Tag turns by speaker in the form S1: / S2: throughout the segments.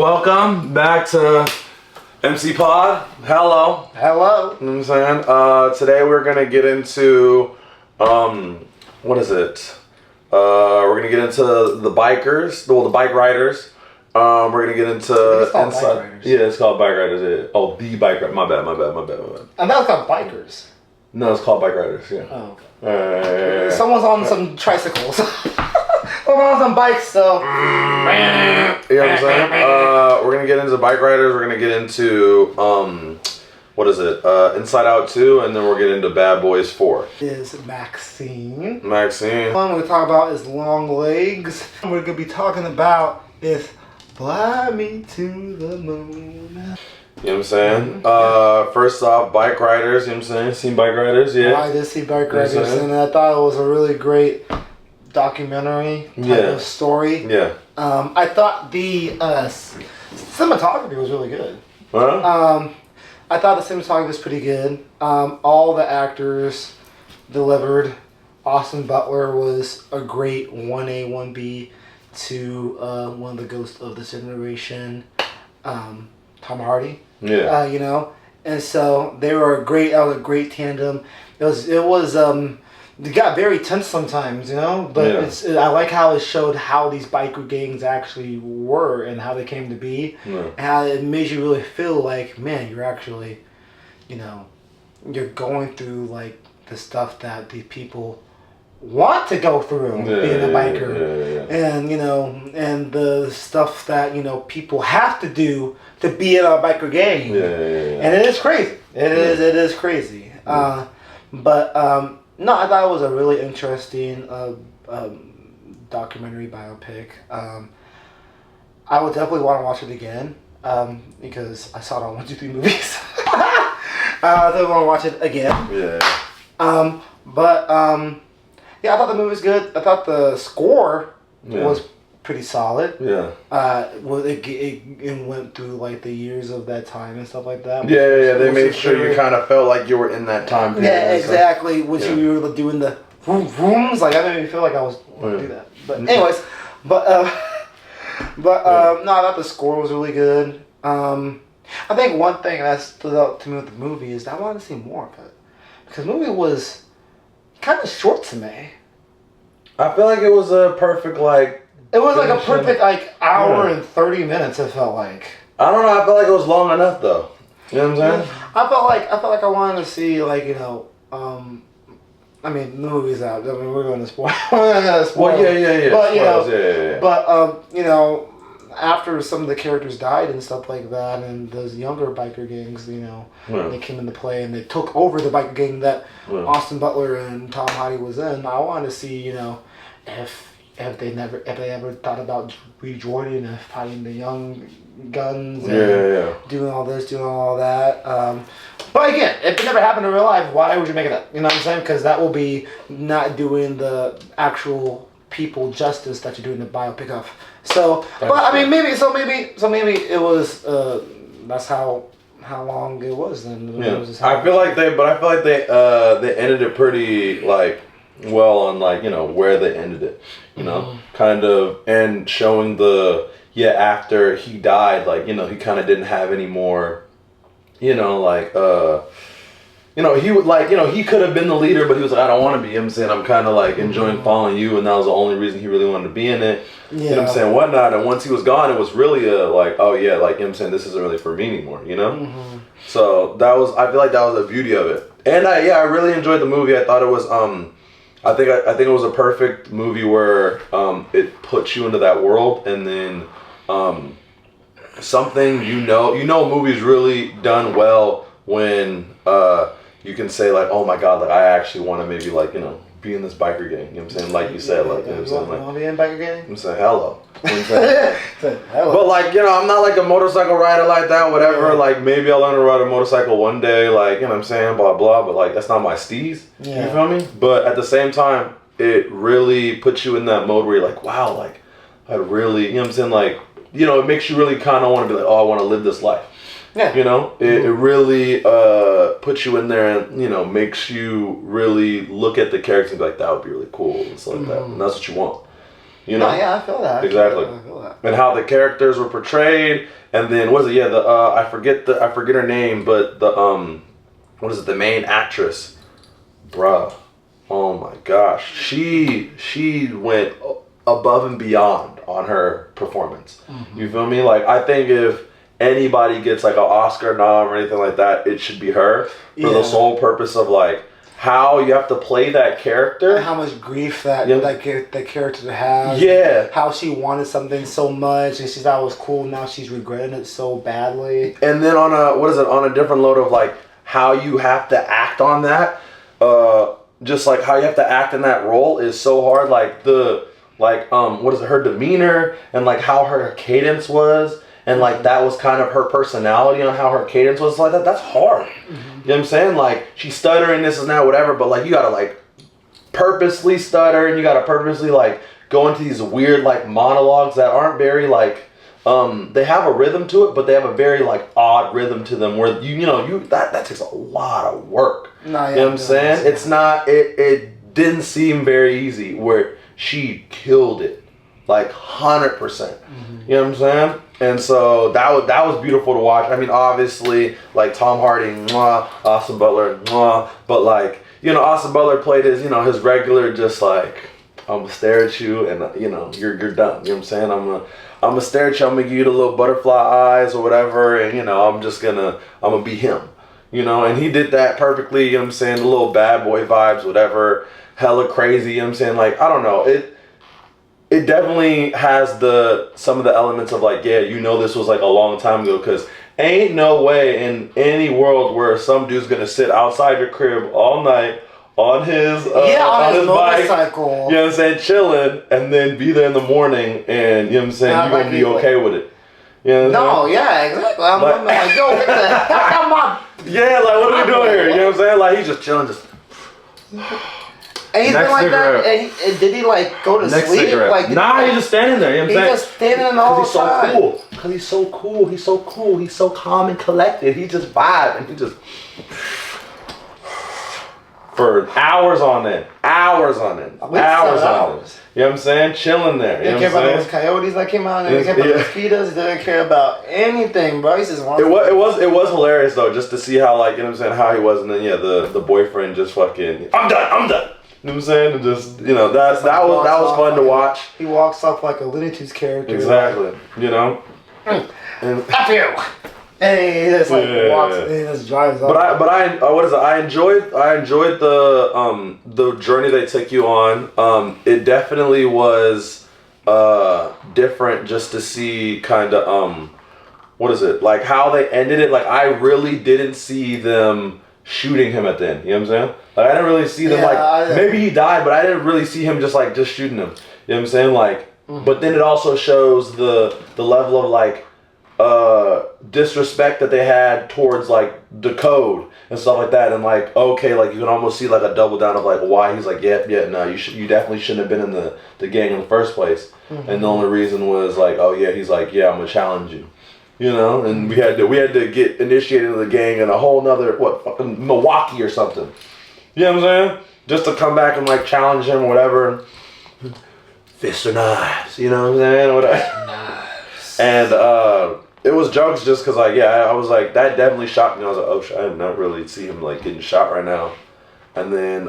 S1: Welcome back to MC Pod. Hello.
S2: Hello.
S1: You know what I'm saying? Today we're gonna get into what is it? We're gonna get into the bikers, the bike riders. We're gonna get into
S2: it's called Bikeriders.
S1: Yeah, it's called Bikeriders. Yeah. Oh, the bike rider. My bad.
S2: And that was called Bikers.
S1: No, it's called Bikeriders. Yeah.
S2: Oh, okay. Someone's on some tricycles. Someone's on some bikes, so.
S1: You know what I'm saying? We're gonna get into bike riders. We're gonna get into what is it? Inside Out 2, and then we'll get into Bad Boys 4.
S2: Is Maxxxine.
S1: Maxxxine.
S2: One we're gonna talk about is Longlegs. We're gonna be talking about is Fly Me to the Moon.
S1: You know what I'm saying? First off, bike riders. You know what I'm saying? Seen bike riders? Yeah.
S2: I did see Bikeriders, and I thought it was a really great documentary type of story.
S1: Yeah.
S2: I thought the cinematography was really good.
S1: Huh?
S2: I thought the cinematography was pretty good. All the actors delivered. Austin Butler was a great 1A, 1B to one of the ghosts of this generation. Tom Hardy.
S1: Yeah.
S2: You know, and so they were a great tandem. It was it got very tense sometimes, you know, but I like how it showed how these biker gangs actually were and how they came to be.
S1: Yeah.
S2: And how it made you really feel like, man, you're actually, you know, you're going through like the stuff that these people want to go through being a biker. And you know, and the stuff that, you know, people have to do to be in a biker gang. And it is crazy. It is crazy. No, I thought it was a really interesting documentary biopic. I would definitely want to watch it again because I saw it on 1, 2, 3 movies. I definitely want to watch it again. Yeah, I thought the movie was good. I thought the score was pretty solid.
S1: Yeah.
S2: It went through like the years of that time and stuff like that.
S1: They made sure you kind of felt like you were in that time period.
S2: Yeah, exactly. When you were doing the rooms, like I didn't even feel like I was doing that. But anyways, no, I thought the score was really good. I think one thing that stood out to me with the movie is that I wanted to see more of it because the movie was kind of short to me.
S1: I feel like it was a perfect
S2: It was like a perfect hour and 30 minutes. It felt like.
S1: I don't know. I felt like it was long enough though. You know what I'm saying?
S2: I felt like I wanted to see I mean, the movie's out. I mean, we're going to spoil.
S1: Well, yeah.
S2: But you know, after some of the characters died and stuff like that, and those younger biker gangs, you know, they came into play and they took over the biker gang that Austin Butler and Tom Hardy was in. I wanted to see, you know, if they ever thought about rejoining and fighting the young guns and doing all this, doing all that. But again, if it never happened in real life, why would you make it up? You know what I'm saying? Because that will be not doing the actual people justice that you're doing the biopic of. So, but I mean, maybe it was. That's how long it was then.
S1: I feel like they ended it pretty well on where they ended it, you know, kind of, and showing after he died, he kind of didn't have any more, he would he could have been the leader, but he was like, I don't want to be. You know what I'm saying, I'm kind of enjoying following you, and that was the only reason he really wanted to be in it. You know what I'm saying, whatnot. And once he was gone, it was really you know what I'm saying, this isn't really for me anymore, you know. So I feel like that was the beauty of it, and I really enjoyed the movie. I thought it was I think it was a perfect movie where it puts you into that world, and then something a movie's really done well when you can say oh my god, I actually want to maybe be in this biker gang. You know what I'm saying? Like you said, you know what I'm saying?
S2: You want to be in biker gang?
S1: I'm saying hello. You know what I'm saying?
S2: Hello.
S1: But I'm not a motorcycle rider like that, whatever. Maybe I'll learn to ride a motorcycle one day, you know what I'm saying, blah blah. But that's not my steez. You feel me? But at the same time, it really puts you in that mode where you're like, wow, I really, you know what I'm saying, it makes you really kind of want to be I want to live this life. Yeah. You know, it really puts you in there and, makes you really look at the characters and be like, that would be really cool and stuff like that. And that's what you want. You know?
S2: No, yeah, I feel that.
S1: Exactly.
S2: I feel that.
S1: And how the characters were portrayed, and then what is it? Yeah, I forget her name, but the what is it? The main actress, bruh. Oh my gosh, she went above and beyond on her performance. Mm-hmm. You feel me? Like, I think if anybody gets like an Oscar nom or anything like that, it should be her, for the sole purpose of like how you have to play that character,
S2: and how much grief that character has.
S1: Yeah,
S2: how she wanted something so much and she thought it was cool. Now she's regretting it so badly. And
S1: then on a different load of like how you have to act on that. Just like how you have to act in that role is so hard. Like her demeanor and like how her cadence was. And, like, that was kind of her personality on how her cadence was. Like, that's hard. Mm-hmm. You know what I'm saying? Like, she's stuttering, this and that, whatever. But, like, you got to, like, purposely stutter. And you got to purposely, like, go into these weird, like, monologues that aren't very, like, they have a rhythm to it. But they have a very, like, odd rhythm to them. Where, that takes a lot of work. No, yeah, you know what I'm saying? It's not, it didn't seem very easy. Where she killed it. Like, 100%. Mm-hmm. You know what I'm saying? And so that was beautiful to watch. I mean, obviously, like Tom Hardy, mwah, Austin Butler, mwah, but like, Austin Butler played his, his regular, just like, I'm gonna stare at you and you're done. You know what I'm saying? I'm gonna stare at you. I'm gonna give you the little butterfly eyes or whatever, and I'm gonna be him. And he did that perfectly. You know what I'm saying? The little bad boy vibes, whatever, hella crazy. You know what I'm saying? Like, I don't know It definitely has some of the elements of like, this was like a long time ago, because ain't no way in any world where some dude's gonna sit outside your crib all night on his bike,
S2: motorcycle.
S1: You know what I'm saying, chilling, and then be there in the morning, and you're gonna be okay with it. You know what I'm saying?
S2: Yeah, exactly. I'm like, yo, what the heck?
S1: Yeah, like, what are we doing here? You know what I'm saying? Like, he's just chilling, just.
S2: And he's been like that. And did he like go to sleep?
S1: Cigarette.
S2: Like,
S1: he's just standing there. You know what I'm saying?
S2: He's just standing all the time.
S1: Cool. Because he's so cool. He's so cool. He's so calm and collected. He just vibes and he just for hours on end. Hours on end. Hours on end. You know what I'm saying? Chilling there.
S2: Didn't care about those coyotes that came out. Didn't care about the mosquitoes. Didn't care about anything, bro. He's just
S1: it was hilarious though, just to see how, like, you know what I'm saying, how he was, and then the boyfriend just fucking, I'm done. You know what I'm saying? And just, that was fun to watch.
S2: He walks off like a Looney Tunes character.
S1: Exactly.
S2: And F you! And he just walks and he just drives off.
S1: But I enjoyed the journey they took you on. It definitely was different just to see kind of like how they ended it. Like, I really didn't see them shooting him at the end. You know what I'm saying? Like, I didn't really see them maybe he died, but I didn't really see him just shooting him. You know what I'm saying? Like, but then it also shows the level of like disrespect that they had towards like the code and stuff like that, and like, okay, like you can almost see like a double down of like why he's like, no, you definitely shouldn't have been in the gang in the first place. And the only reason was like, he's like, I'm gonna challenge you. And we had to get initiated into the gang in a whole nother, fucking Milwaukee or something. You know what I'm saying? Just to come back and like challenge him or whatever. Fists or knives, you know what I'm saying? Whatever. Nice. And it was jokes just because like, I was like, that definitely shocked me. I was like, oh shit, I did not really see him like getting shot right now. And then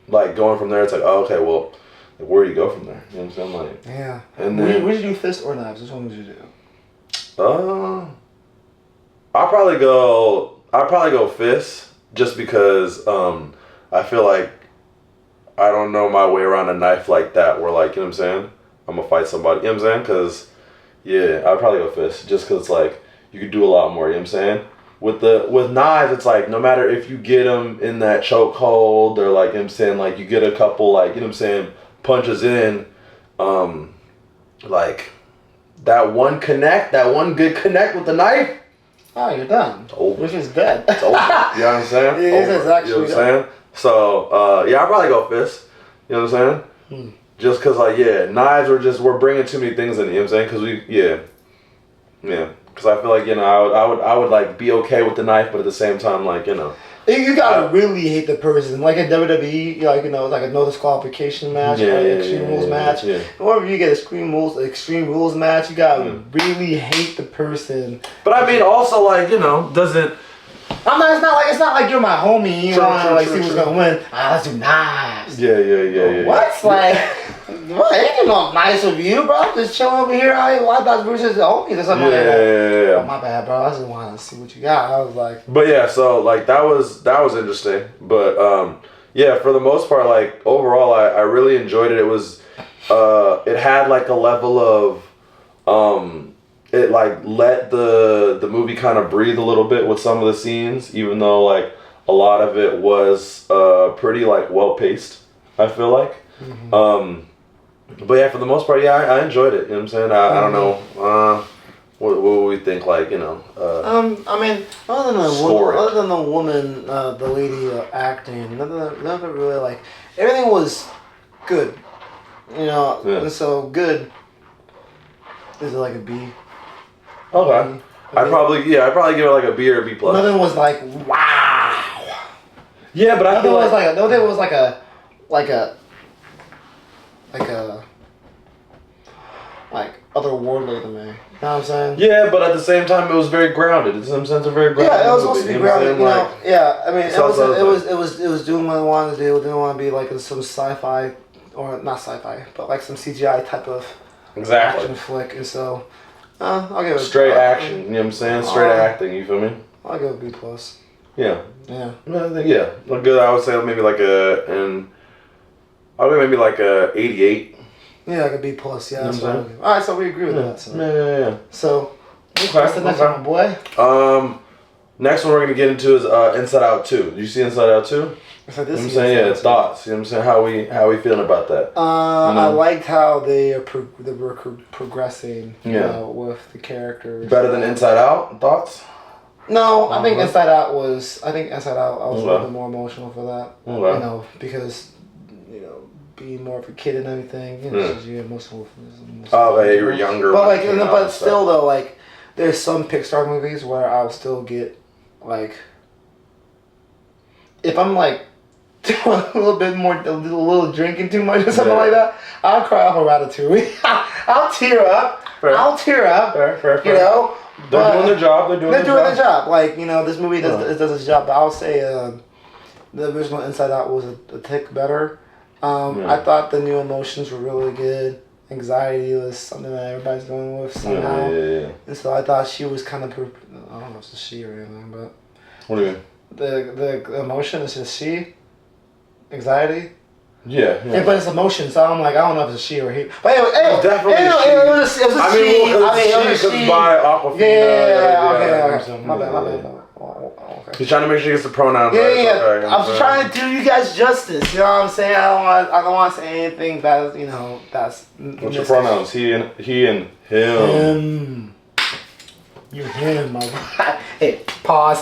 S1: like going from there, it's like, oh, okay, well, like, where do you go from there? You know what I'm saying? Like,
S2: yeah.
S1: And then,
S2: would you do fists or knives? Which one would you do?
S1: I'll probably go fists, just because I feel like I don't know my way around a knife like that, where like, you know what I'm saying, I'm gonna fight somebody, you know what I'm saying, because I'd probably go fists, just because like you could do a lot more, you know what I'm saying. With knives, it's like no matter if you get them in that chokehold or like, you know what I'm saying, like you get a couple like, you know what I'm saying, punches in, like that one good connect with the knife.
S2: Oh, you're done.
S1: It's over.
S2: Which is dead.
S1: It's over. You know what I'm saying?
S2: It's actually,
S1: you know what I'm saying? So, I'd probably go fists. You know what I'm saying? Just because, like, knives we're bringing too many things in, you know what I'm saying? Because because I feel like, I would like be okay with the knife, but at the same time, like,
S2: You gotta really hate the person. Like in WWE, like it's like a no disqualification match, or an Extreme Rules match. Yeah. Whenever you get Extreme Rules match, you gotta really hate the person.
S1: But I mean, also like doesn't.
S2: It's not like you're my homie. You wanna see who's gonna win. Let's do knives.
S1: Yeah.
S2: What's like? What? Ain't no nice of you, bro. Just chilling over here. I thought Bruce is the homie or something.
S1: Yeah.
S2: Oh, my bad, bro. I just wanted to see what you got. I was like.
S1: But yeah, so like that was interesting. But yeah, for the most part, like overall, I really enjoyed it. It was it had like a level of it like let the movie kind of breathe a little bit with some of the scenes, even though like a lot of it was pretty like well paced. I feel like. Mm-hmm. But yeah, for the most part, yeah, I enjoyed it. You know what I'm saying? I don't know. What would we think? Like I mean,
S2: other than the woman, the lady acting, nothing really like. Everything was good. And so good. Is it like a B?
S1: Okay. I'd probably give it like a B or a B plus.
S2: Nothing was like wow.
S1: Yeah, but I feel like
S2: nothing was like otherworldly to me. You know what I'm saying?
S1: Yeah, but at the same time, it was very grounded. In some sense, a very grounded.
S2: Yeah, it was supposed to be grounded. Yeah, I mean, it was doing what it wanted to do. It didn't want to be like some sci-fi, or not sci-fi, but like some CGI type of action flick. And so, I'll give it
S1: straight action. You know what I'm saying? Straight acting. You feel me?
S2: I'll give it B plus.
S1: Yeah.
S2: Yeah.
S1: I think Look good. I would say maybe like I'll give maybe like a 88.
S2: Yeah, like a B plus. Yeah. That's what all right, so we agree with that. So.
S1: Yeah.
S2: So, what's the next one, boy?
S1: Next one we're gonna get into is Inside Out 2. Did you see Inside Out 2?
S2: You know what
S1: I'm saying? Thoughts. You know what I'm saying? How we feeling about that?
S2: I liked how they were progressing. With the characters.
S1: Better than Inside Out. Thoughts?
S2: No, I think Inside Out I was a little bit more emotional for that.
S1: Okay.
S2: Because being more of a kid and everything, you're emotional.
S1: Oh, yeah, you were younger.
S2: But but still though, like there's some Pixar movies where I'll still get like, if I'm like doing a little drinking too much or something like that, I'll cry off a Ratatouille. I'll tear up. Fair.
S1: They're doing their job. They're doing their job.
S2: Like this movie does its job. But I'll say the original Inside Out was a tick better. I thought the new emotions were really good. Anxiety was something that everybody's going with somehow.
S1: Yeah.
S2: And so I thought she was kind of, I don't know if it's a she or anything, but.
S1: What do you mean?
S2: The emotion is just she. Anxiety.
S1: Yeah.
S2: But it's emotion, so I'm like, I don't know if it's a she or he. But anyway,
S1: definitely
S2: it was a she.
S1: It was she by Aquafina.
S2: Yeah. Okay. My bad. Okay.
S1: He's trying to make sure he gets the pronouns right.
S2: Okay, I'm trying to do you guys justice. You know what I'm saying? I don't want to say anything that's that's.
S1: What's your pronouns? He and him.
S2: You him, my boy. Hey, pause.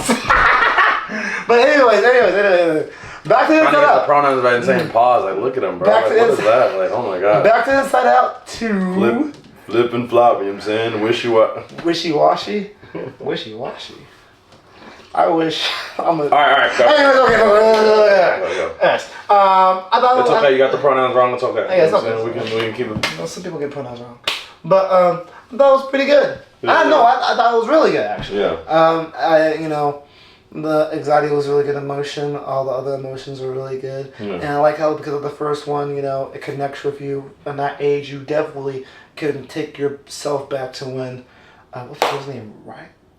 S2: But anyways. Back to Inside Out.
S1: The pronouns by saying pause. Like, look at him, bro. What is that? Like, oh my god.
S2: Back to Inside Out 2.
S1: Flip and flop. You know what I'm saying?
S2: Wishy-washy. Wishy-washy. I wish I'm a.
S1: All right. Go.
S2: Anyways, okay.
S1: Go.
S2: Yes. I thought
S1: it's okay. You got the pronouns wrong. It's okay.
S2: Yeah, it's okay.
S1: We can keep it.
S2: Some people get pronouns wrong, but I thought it was pretty good. I thought it was really good actually.
S1: Yeah.
S2: The anxiety was really good emotion. All the other emotions were really good, and I like how because of the first one, it connects with you. At that age, you definitely can take yourself back to when. What's his name?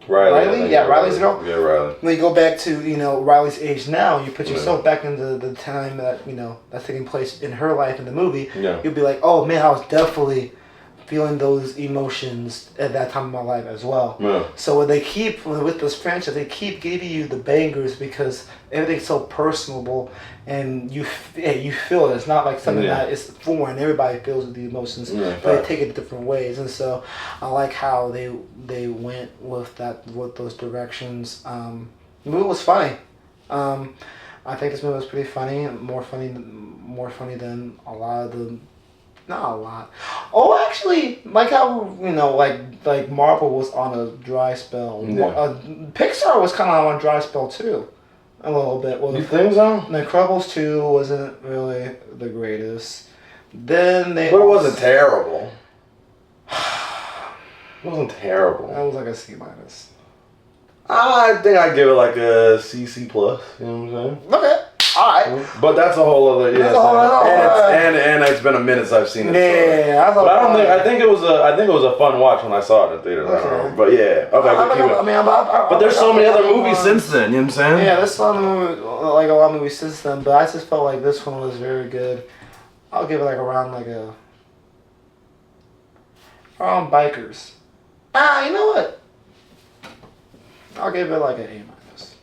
S2: Riley? Yeah, Riley's girl.
S1: Yeah, Riley.
S2: When you go back to, Riley's age now, you put yourself back into the time that, that's taking place in her life in the movie.
S1: Yeah.
S2: You'll be like, oh man, I was definitely feeling those emotions at that time of my life as well.
S1: Yeah.
S2: So when they keep, with this franchise, they keep giving you the bangers because everything's so personable and you feel it. It's not like something that is foreign. Everybody feels the emotions, but they take it different ways. And so I like how they went with those directions. The movie was funny. I think this movie was pretty funny, more funny than a lot of the. Not a lot. Oh, actually, like how like Marvel was on a dry spell.
S1: Yeah.
S2: Pixar was kind of on a dry spell too. A little bit. Well,
S1: you think so?
S2: The Incredibles 2 wasn't really the greatest. Then they.
S1: But it wasn't terrible. It wasn't terrible.
S2: That was like a C minus.
S1: I think I'd give it like a CC plus. You know what I'm saying?
S2: Okay. Alright.
S1: But that's a whole other. And it's been a minute since I've seen it.
S2: Yeah.
S1: But I don't think. I think it was a fun watch when I saw it in theaters.
S2: Okay.
S1: I don't know. But yeah. Okay. But there's so many other movies since then. You know what I'm saying?
S2: Yeah, there's a lot of movies since then. But I just felt like this one was very good. I'll give it like around Bikers. You know what? I'll give it like an A minus.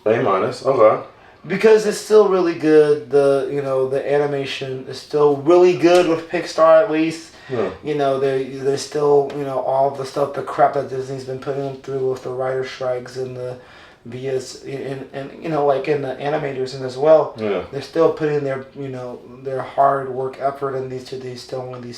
S1: A minus. Okay.
S2: Because it's still really good. The animation is still really good with Pixar at least.
S1: Yeah.
S2: There's still all of the stuff, the crap that Disney's been putting them through with the writer strikes and the VS and like in the animators and as well.
S1: Yeah.
S2: They're still putting their hard work effort in telling these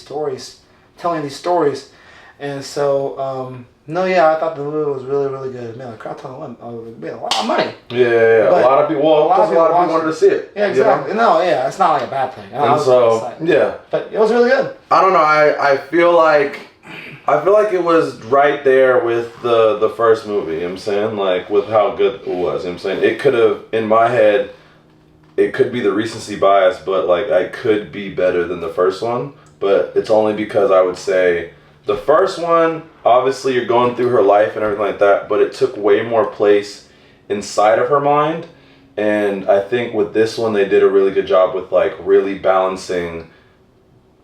S2: stories, and so. No, yeah, I thought the movie was really, really good. Man, a crap ton of made a lot of money.
S1: Yeah. A lot of people. Well, a lot of people wanted to see it.
S2: Yeah, exactly. No, yeah, it's not like a bad thing.
S1: And so, yeah,
S2: but it was really good.
S1: I don't know. I feel like it was right there with the first movie. You know what I'm saying, like with how good it was. You know what I'm saying, it could have, in my head, it could be the recency bias, but like I could be better than the first one. But it's only because I would say. The first one, obviously you're going through her life and everything like that, but it took way more place inside of her mind. And I think with this one, they did a really good job with like really balancing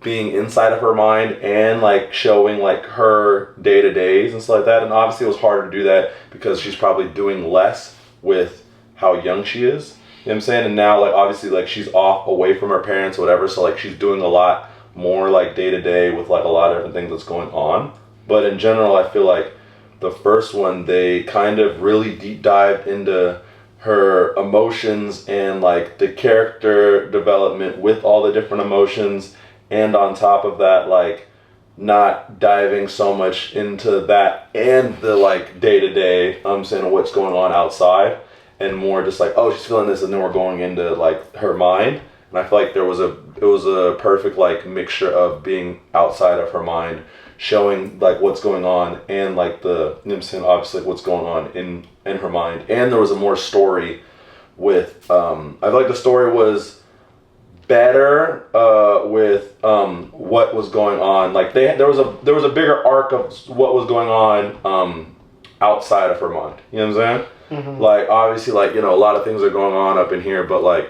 S1: being inside of her mind and like showing like her day-to-days and stuff like that. And obviously it was harder to do that because she's probably doing less with how young she is. You know what I'm saying? And now like obviously like she's off away from her parents or whatever. So like she's doing a lot more like day to day with like a lot of different things that's going on. But in general, I feel like the first one, they kind of really deep dived into her emotions and like the character development with all the different emotions. And on top of that, like not diving so much into that and the like day to day, I'm saying what's going on outside, and more just like, oh, she's feeling this, and then we're going into like her mind. And I feel like it was a perfect like mixture of being outside of her mind, showing like what's going on, and like you know what I'm saying, obviously what's going on in her mind. And there was a more story with I feel like the story was better with what was going on. Like there was a bigger arc of what was going on outside of her mind. You know what I'm saying? Mm-hmm. Like obviously like a lot of things are going on up in here, but like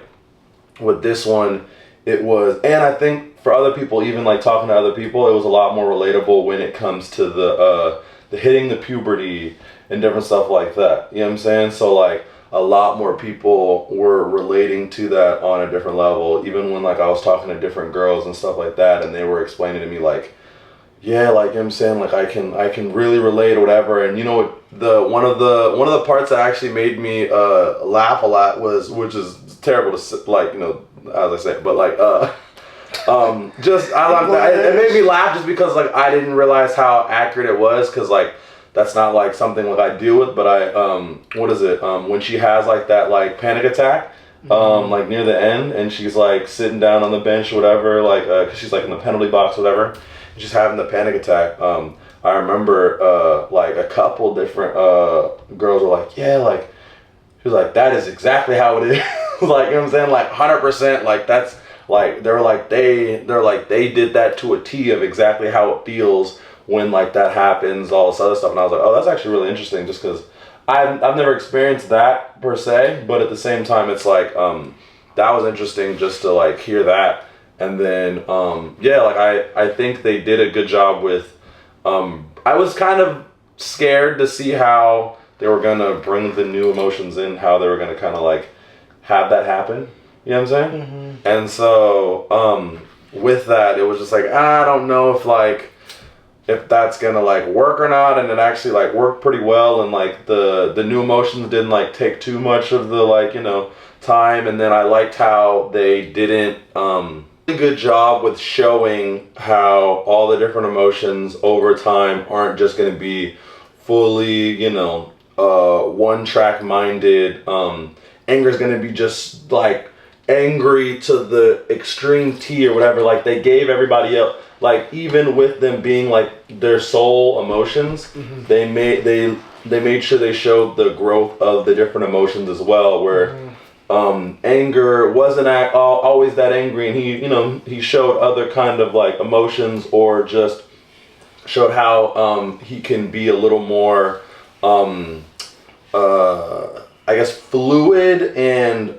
S1: with this one, it was, and I think for other people, even like talking to other people, it was a lot more relatable when it comes to the hitting the puberty and different stuff like that. You know what I'm saying? So like a lot more people were relating to that on a different level. Even when like I was talking to different girls and stuff like that, and they were explaining to me like, yeah, like you know what I'm saying, like I can really relate or whatever. And one of the parts that actually made me laugh a lot was, which is terrible to like as I said, but like just I love that. It made me laugh just because like I didn't realize how accurate it was, because like that's not like something like I deal with. But I what is it when she has like that like panic attack like near the end, and she's like sitting down on the bench or whatever, like cause she's like in the penalty box or whatever, and she's having the panic attack. I remember like a couple different girls were like, yeah, like she was like, that is exactly how it is. Like, you know what I'm saying? Like 100%, like that's like they're like they did that to a T of exactly how it feels when like that happens, all this other stuff. And I was like, oh, that's actually really interesting, just because I've never experienced that per se, but at the same time it's like that was interesting just to like hear that. And then yeah, like I think they did a good job with I was kind of scared to see how they were gonna bring the new emotions in, how they were gonna kind of like have that happen, you know what I'm saying? Mm-hmm. And so with that, it was just like, I don't know if that's gonna like work or not. And it actually like worked pretty well, and like the new emotions didn't like take too much of the like time. And then I liked how they didn't good job with showing how all the different emotions over time aren't just going to be fully one track minded anger is going to be just like angry to the extreme T or whatever. Like they gave everybody else, like even with them being like their sole emotions, they made sure they showed the growth of the different emotions as well, where anger wasn't always that angry, and he showed other kind of like emotions, or just showed how he can be a little more I guess fluid and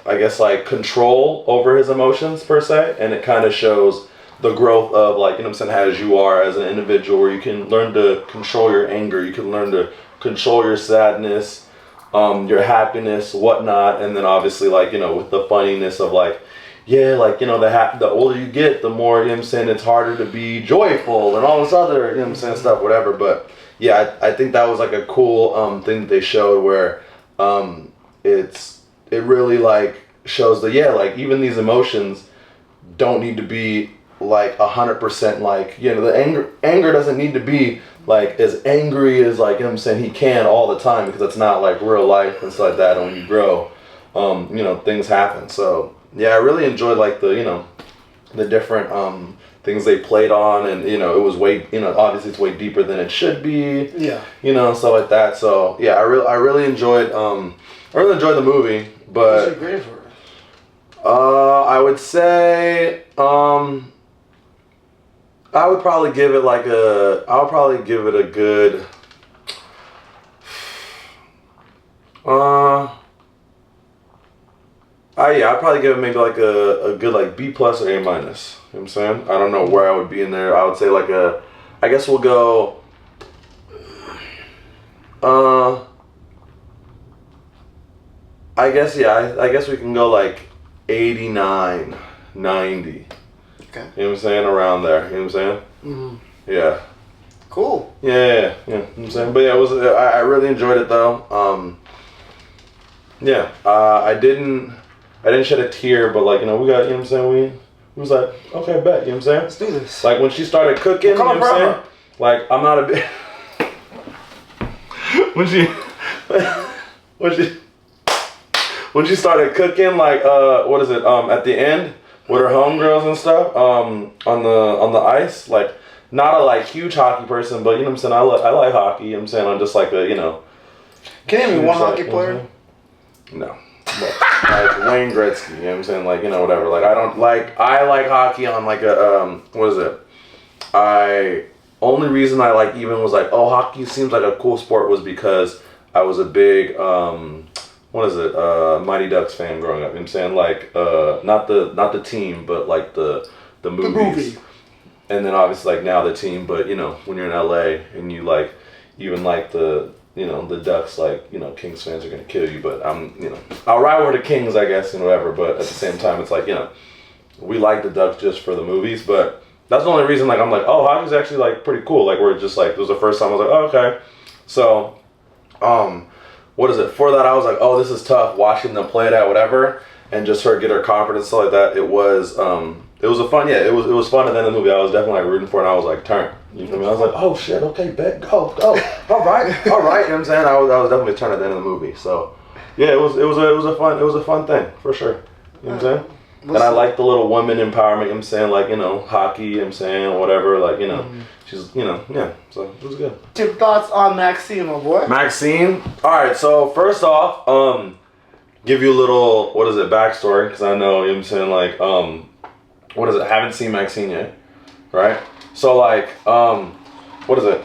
S1: I guess like control over his emotions per se, and it kind of shows the growth of like, you know what I'm saying, as you are as an individual, where you can learn to control your anger, you can learn to control your sadness, your happiness, whatnot, and then obviously like, with the funniness of like, yeah, like, the older you get, the more, you know what I'm saying, it's harder to be joyful and all this other, you know what I'm saying, stuff, whatever. But yeah, I think that was like a cool thing that they showed, where it really like shows that, yeah, like even these emotions don't need to be like 100% like, the anger doesn't need to be like as angry as like, you know what I'm saying, he can all the time, because it's not like real life and stuff like that. And when you grow, things happen. So yeah, I really enjoyed like the different things they played on, and it was way, obviously it's way deeper than it should be. Yeah. Stuff like that. So yeah, I really enjoyed the movie. But
S2: what's your grade for it?
S1: I would say I would probably give it like I'll probably give it a good I'd probably give it maybe like a good like B+ or A-. You know what I'm saying? I don't know where I would be in there. I would say like I guess we'll go I guess we can go like 89, 90. Okay. You know what I'm saying? Around there. You know what I'm saying? Mm-hmm. Yeah.
S2: Cool.
S1: Yeah. You know what I'm saying? But yeah, I really enjoyed it though. Yeah. I didn't shed a tear, but like, we got, you know what I'm saying? We was like, okay, bet, you know what I'm saying?
S2: Let's do this.
S1: Like when she started cooking, you know what I'm saying? Like, I'm not a bit when she started cooking, like what is it? At the end with her homegirls and stuff, on the ice, like not a like huge hockey person, but you know what I'm saying, I like hockey, you know what I'm saying? I'm just like a,
S2: Can you name me one hockey player?
S1: No. But, like Wayne Gretzky, you know what I'm saying? Like, whatever. Like I like hockey on like a what is it? Only reason I like even was like, oh, hockey seems like a cool sport, was because I was a big what is it? Mighty Ducks fan growing up. You know what I'm saying? Like not the team, but like the movies. The movie. And then obviously like now the team, but when you're in LA and you like even like the Ducks, like, Kings fans are gonna kill you, but I'll ride with the Kings, I guess, and whatever, but at the same time it's like, we like the Ducks just for the movies, but that's the only reason like I'm like, oh, hockey's actually like pretty cool. Like we're just like, it was the first time I was like, oh, okay. So what is it? For that I was like, oh, this is tough watching them play that, whatever, and just her get her confidence, stuff like that. It was a fun, yeah, it was fun, and then the movie I was definitely like rooting for, and I was like, turn. You know what I mean? I was like, oh shit, okay, bet, go. All right. You know what I'm saying? I was definitely turned at the end of the movie. So yeah, it was a fun thing for sure. You know what I'm saying? And I like the little women empowerment, you know what I'm saying, like, hockey, you know what I'm saying, whatever, like, she's, yeah, so it was good.
S2: Your thoughts on Maxxxine, my boy?
S1: Maxxxine? Alright, so first off, give you a little, what is it, backstory, because I know, you know what I'm saying, like, what is it, I haven't seen Maxxxine yet, right? So, like, what is it?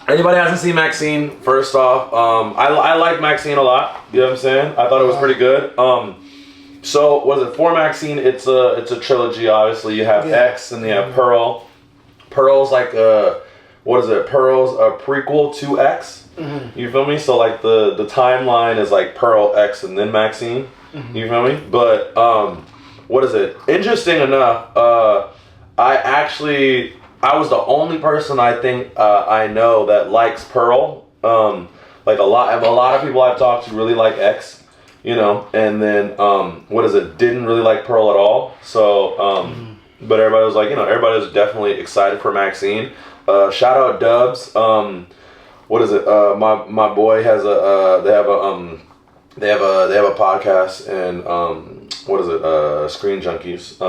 S1: Anybody hasn't seen Maxxxine, first off, I like Maxxxine a lot, you know what I'm saying? I thought it was pretty good. So, what is it, for Maxxxine, it's a trilogy, obviously. You have X, and you have Pearl. Pearl's like what is it? Pearl's a prequel to X. Mm-hmm. You feel me? So, like, the timeline is like Pearl, X, and then Maxxxine. Mm-hmm. You feel me? But, what is it? Interesting enough, I was the only person I think I know that likes Pearl. Like a lot of people I've talked to really like X, and then what is it? Didn't really like Pearl at all. So, but everybody was like, everybody was definitely excited for Maxxxine. Shout out Dubs. what is it? My boy has they have a podcast, and what is it? Screen Junkies. You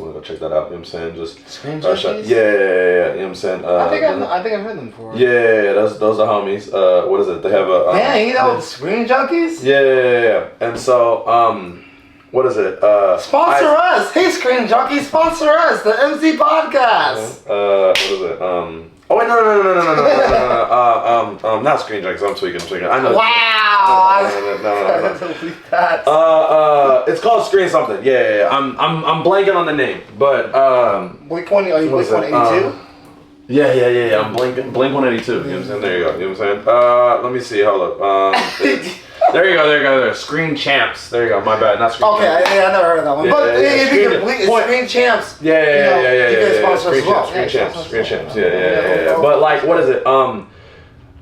S1: want to go check that out? You know what I'm saying? Just
S2: Screen Junkies.
S1: Yeah. You know what I'm saying?
S2: I think I've heard them before.
S1: Yeah. Those are homies. What is it? They have a.
S2: Man, you know Screen Junkies.
S1: Yeah. And so what is it?
S2: Sponsor us! Hey, Screen Junkies, sponsor us! The MC Podcast.
S1: What is it? Oh wait, no, not Screen Junkies. I'm tweaking. I know.
S2: Wow.
S1: No. It's called Screen something. Yeah. I'm blanking on the name, but
S2: Blink 1. Are you Blink 182?
S1: Yeah. I'm Blink 182. You know what I'm saying? There you go. You know what I'm saying? Let me see. Hold up. There you go. Screen Champs. There you go. My bad. Not Screen Champs.
S2: Okay, I never heard of that one. But if you can Blink, Screen Champs.
S1: Yeah.
S2: You guys sponsor us as well.
S1: Screen Champs. Yeah. But like, what is it?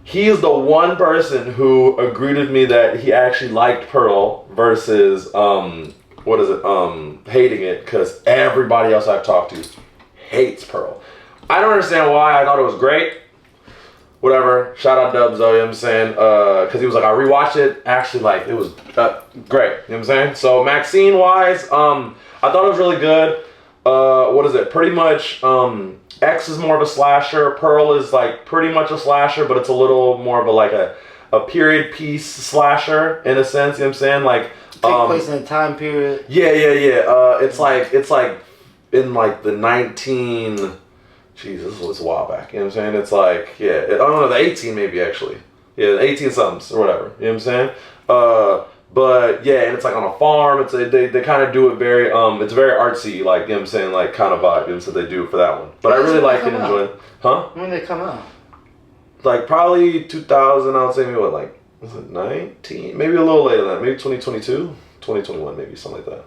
S1: He's the one person who agreed with me that he actually liked Pearl versus what is it? Hating it, because everybody else I've talked to hates Pearl. I don't understand why. I thought it was great. Whatever. Shout out Dubs though, you know what I'm saying? Because he was like, I rewatched it. Actually, like, it was great. You know what I'm saying? So, Maxxxine wise, I thought it was really good. What is it? Pretty much, X is more of a slasher. Pearl is like pretty much a slasher, but it's a little more of a period piece slasher in a sense. You know what I'm saying? Like,
S2: take place in a time period.
S1: Yeah. It's like in like the 19. Jesus, this was a while back. You know what I'm saying? It's like, I don't know, the 18 maybe actually. Yeah, the 18 somethings or whatever. You know what I'm saying? But yeah, and it's like on a farm. It's they kind of do it very it's very artsy, like, you know what I'm saying, like kind of vibe. You know, so they do it for that one. But I really like it and enjoy it. Huh?
S2: When did they come out?
S1: Like probably 2000. I would say maybe what, like, was it 19? Maybe a little later than that. Maybe 2022, 2021, maybe something like that.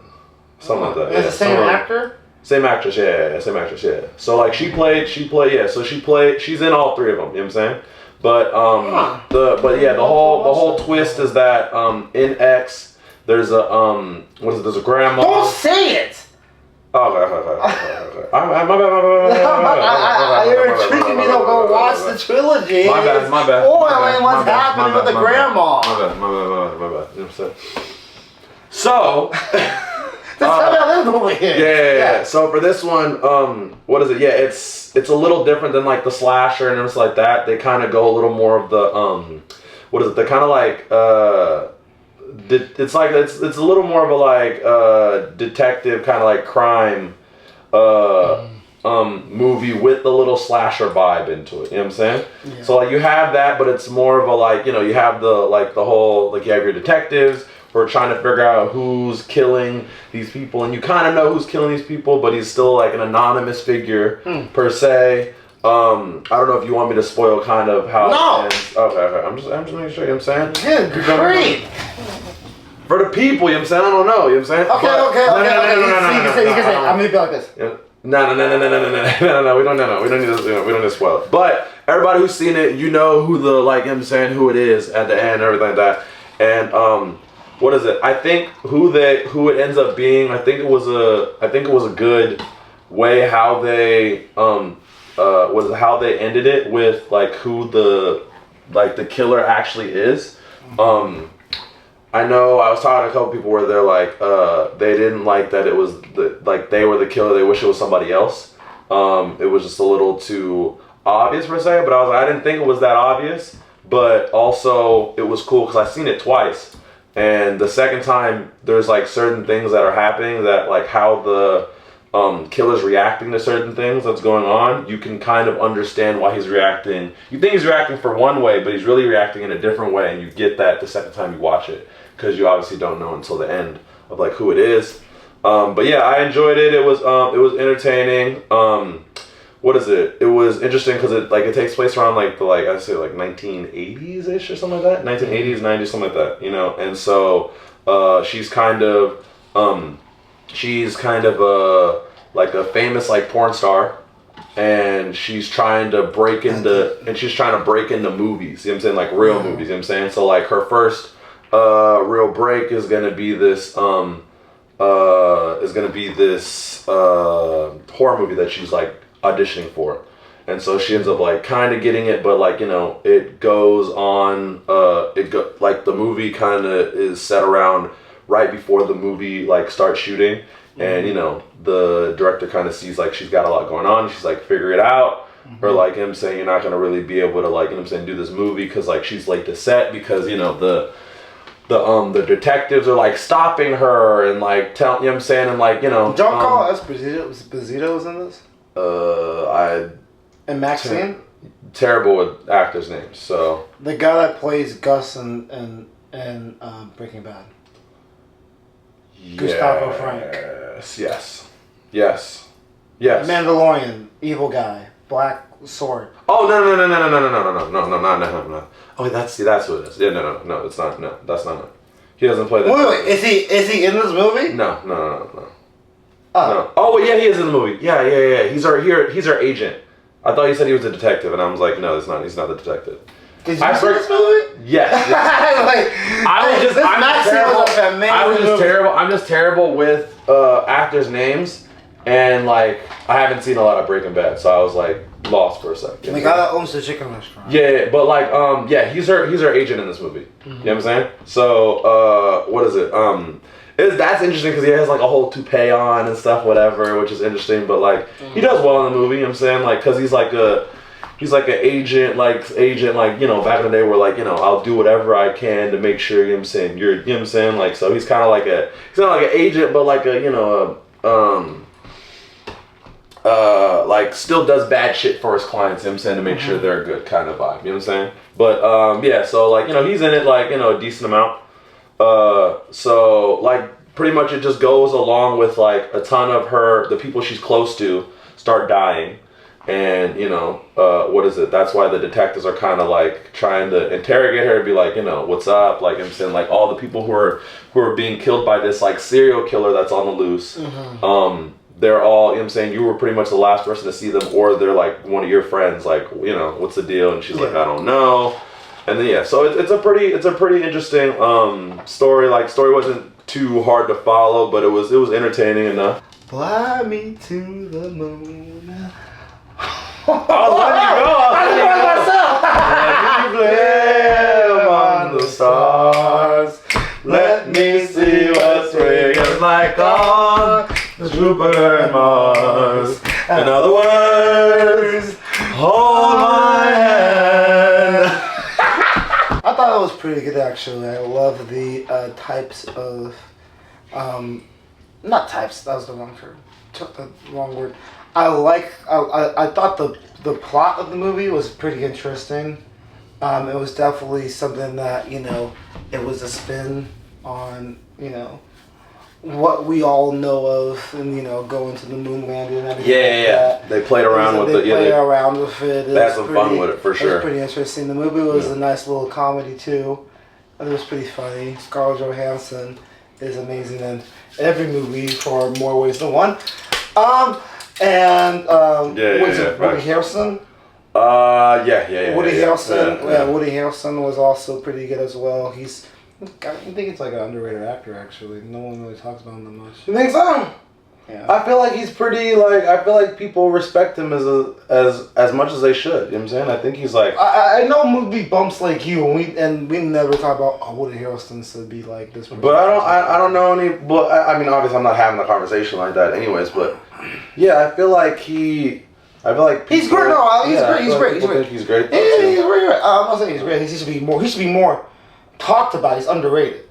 S1: Something like that.
S2: It's the same actor.
S1: Same actress, yeah. So like she's in all three of them, you know what I'm saying? But the whole twist is that in X there's a there's a grandma.
S2: Don't say it.
S1: Okay. My
S2: You're intriguing me to go watch the trilogy.
S1: My bad.
S2: Spoiling what's happening with the grandma.
S1: My bad. You know what I'm saying? So Yeah. So for this one, what is it? Yeah, it's a little different than like the slasher and everything like that. They kind of go a little more of the what is it? They kind of like it's a little more of a like detective kind of like crime movie with the little slasher vibe into it. You know what I'm saying? Yeah. So like you have that, but it's more of a like, you know, you have the whole, like, you have your detectives. We're trying to figure out who's killing these people, and you kind of know who's killing these people, but he's still like an anonymous figure per se. I don't know if you want me to spoil kind of how it ends. Okay. I'm just making sure. You know what I'm saying?
S2: Yeah, great.
S1: For the people, you know what I'm saying? I don't know. You know what I'm saying?
S2: Okay. You can say. I'm gonna be like this.
S1: No. We don't need to. We don't need to spoil it. But everybody who's seen it, you know who the, like, you know what I'm saying, who it is at the end, and everything like that, and what is it? I think who it ends up being. I think it was a good way how they how they ended it with like who the killer actually is. I know I was talking to a couple people where they're like they didn't like that it was they were the killer. They wish it was somebody else. It was just a little too obvious per se. But I was like, I didn't think it was that obvious. But also it was cool because I've seen it twice. And the second time, there's like certain things that are happening that, like, how the killer's reacting to certain things that's going on, you can kind of understand why he's reacting. You think he's reacting for one way, but he's really reacting in a different way, and you get that the second time you watch it, because you obviously don't know until the end of like who it is. But yeah, I enjoyed it. It was entertaining. What is it? It was interesting because it takes place around like the, like, I say like 1980s ish or something like that. 1980s, 90s, something like that. You know, and so she's kind of like a famous like porn star, and she's trying to break into movies. You know what I'm saying? Like real movies. You know what I'm saying? So like her first real break is gonna be this horror movie that she's like auditioning for, And so she ends up like kind of getting it, but like, you know, it goes on, like the movie kind of is set around right before the movie like starts shooting. And, you know, the director kind of sees like she's got a lot going on. She's like, figure it out. Or like him saying you're not going to really be able to like, you know what I'm saying, do this movie because like she's late to set because, you know, the detectives are like stopping her and like telling, you know what I'm saying, and like, you know.
S2: Don't call Esposito's in this? And Maxxxine?
S1: Terrible with actors' names, so.
S2: The guy that plays Gus in Breaking Bad.
S1: Yes.
S2: Gustavo Frank.
S1: Yes.
S2: Mandalorian, evil guy, black sword.
S1: Oh no! Oh, that's who it is. Yeah, no, it's not. No, that's not him. He doesn't play that.
S2: Wait, is he in this movie?
S1: No. No. Oh, well, yeah, he is in the movie. Yeah. He's our agent. I thought you said he was a detective, and I was like, no, it's not. He's not the detective.
S2: Did you see this movie?
S1: Yes. I'm just terrible with actors' names, and like I haven't seen a lot of Breaking Bad, so I was like lost for a second.
S2: The guy that owns the chicken restaurant.
S1: Yeah, but like he's her agent in this movie. You know what I'm saying? So what is it? That's interesting because he has like a whole toupee on and stuff, whatever, which is interesting. But like he does well in the movie. You know what I'm saying? Like because he's like an agent, you know, back in the day where like, you know, I'll do whatever I can to make sure, you know what I'm saying, you know what I'm saying? Like, so he's kind of like he's not like an agent, but like a, you know, like still does bad shit for his clients, you know what I'm saying, to make sure they're good kind of vibe, you know what I'm saying? But, yeah, so like, you know, he's in it like, you know, a decent amount. So like pretty much it just goes along with like a ton of the people she's close to start dying. And, you know, what is it? That's why the detectives are kind of like trying to interrogate her and be like, you know, what's up? Like I'm saying, like all the people who are being killed by this like serial killer that's on the loose. They're all, you know what I'm saying, you were pretty much the last person to see them, or they're like one of your friends, like, you know, what's the deal? And she's like, I don't know. And then, yeah, so it's a pretty interesting story. Like, story wasn't too hard to follow, but it was entertaining enough.
S2: Fly me to the moon.
S1: I was letting you go. Let me play among the stars. Let me see what spring is like on Jupiter and Mars. In other words, hold my hand.
S2: I thought it was pretty good actually. I love the types of, not types. That was the wrong term. Took the wrong word. I thought the plot of the movie was pretty interesting. It was definitely something that, you know, it was a spin on, you know, what we all know of, and, you know, going to the moon landing and everything.
S1: Yeah. They played around with it.
S2: They played around with it.
S1: They had some fun with it for sure.
S2: It was pretty interesting. The movie was a nice little comedy too. It was pretty funny. Scarlett Johansson is amazing in every movie for more ways than one. And Woody Harrelson?
S1: Yeah.
S2: Woody Harrelson. Woody Harrelson was also pretty good as well. I think it's like an underrated actor actually. No one really talks about him that much.
S1: You think so?
S2: Yeah.
S1: I feel like he's pretty I feel like people respect him as much as they should. You know what I'm saying? I think he's like
S2: I know movie bumps like you, and we never talk about Woody Harrelson to be like this.
S1: But I don't know any. But I mean, obviously, I'm not having a conversation like that, anyways. But yeah, I feel like he's great.
S2: He's great. He's great.
S1: He's great.
S2: Yeah, he's great. I'm not saying he's great. He should be more talked about. He's underrated.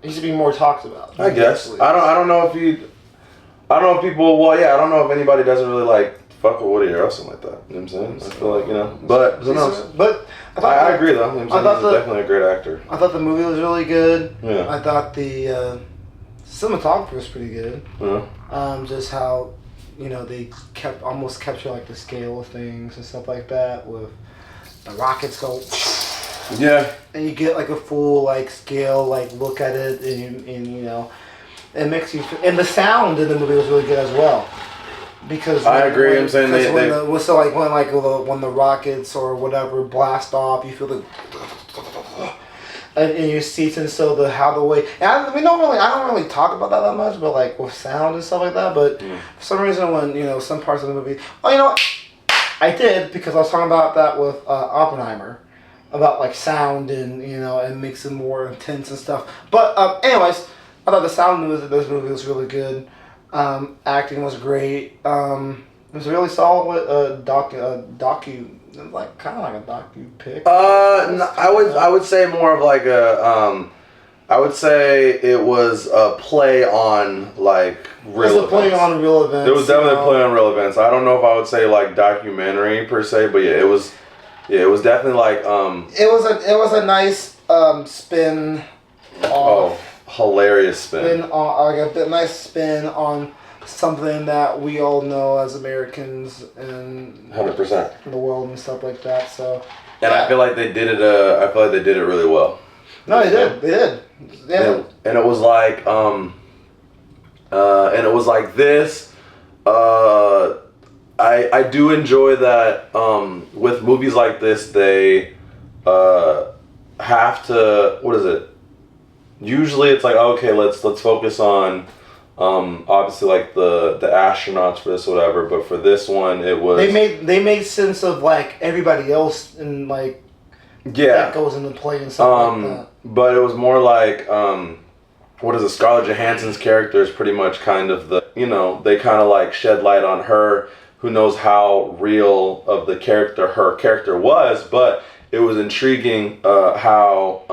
S2: He should be more talked about.
S1: I guess. I don't know if people. Well, yeah. I don't know if anybody doesn't really like fuck with Woody Harrelson like that. You know what I'm saying? I feel like, you know. But who knows?
S2: But
S1: I agree though. You know what I'm saying? He's definitely a great actor.
S2: I thought the movie was really good.
S1: Yeah.
S2: I thought the cinematography was pretty good.
S1: Yeah.
S2: Just how, you know, they almost capture like the scale of things and stuff like that with the rockets go.
S1: Yeah.
S2: And you get like a full like scale like look at it, and you know, it makes you. And the sound in the movie was really good as well. Because
S1: I agree. I'm saying
S2: when the rockets or whatever blast off, you feel the in your seats, and so I don't really talk about that much, but like with sound and stuff like that. But for some reason, when, you know, some parts of the movie, oh, you know what, I did, because I was talking about that with Oppenheimer, about like sound and and makes it more intense and stuff. But anyways, I thought the sound of this movie was really good. Acting was great. It was really solid. Docu, like kind of like a docu pick.
S1: No, I would say more of like a I would say it was a play on like real events. It was a play on real events. It was definitely a play on real events. I don't know if I would say like documentary per se, but yeah, it was definitely like
S2: It was a nice spin.
S1: Hilarious spin.
S2: Like a nice spin on something that we all know as Americans and
S1: 100%
S2: the world and stuff like that. So.
S1: And I feel like they did it. I feel like they did it really well.
S2: No, they did. They did. Yeah.
S1: And it was like this. I do enjoy that with movies like this they have to, what is it? Usually it's like, okay, let's focus on obviously like the astronauts for this or whatever, but for this one it was they made sense of like everybody else and like that goes into play and stuff like that. But it was more like what is it? Scarlett Johansson's character is pretty much kind of the, they kind of like shed light on her, who knows how real of the character her character was, but it was intriguing how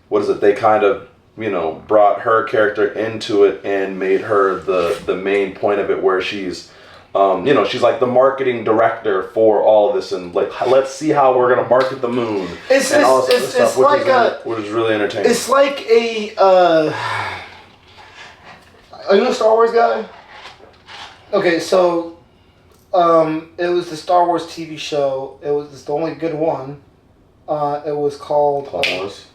S1: what is it? They kind of brought her character into it and made her the main point of it, where she's she's like the marketing director for all of this, and like, let's see how we're gonna market the moon and all this stuff, which is really entertaining. It's like a are you a Star Wars guy? Okay, so it was the Star Wars TV show. It's the only good one. It was called Clone Wars.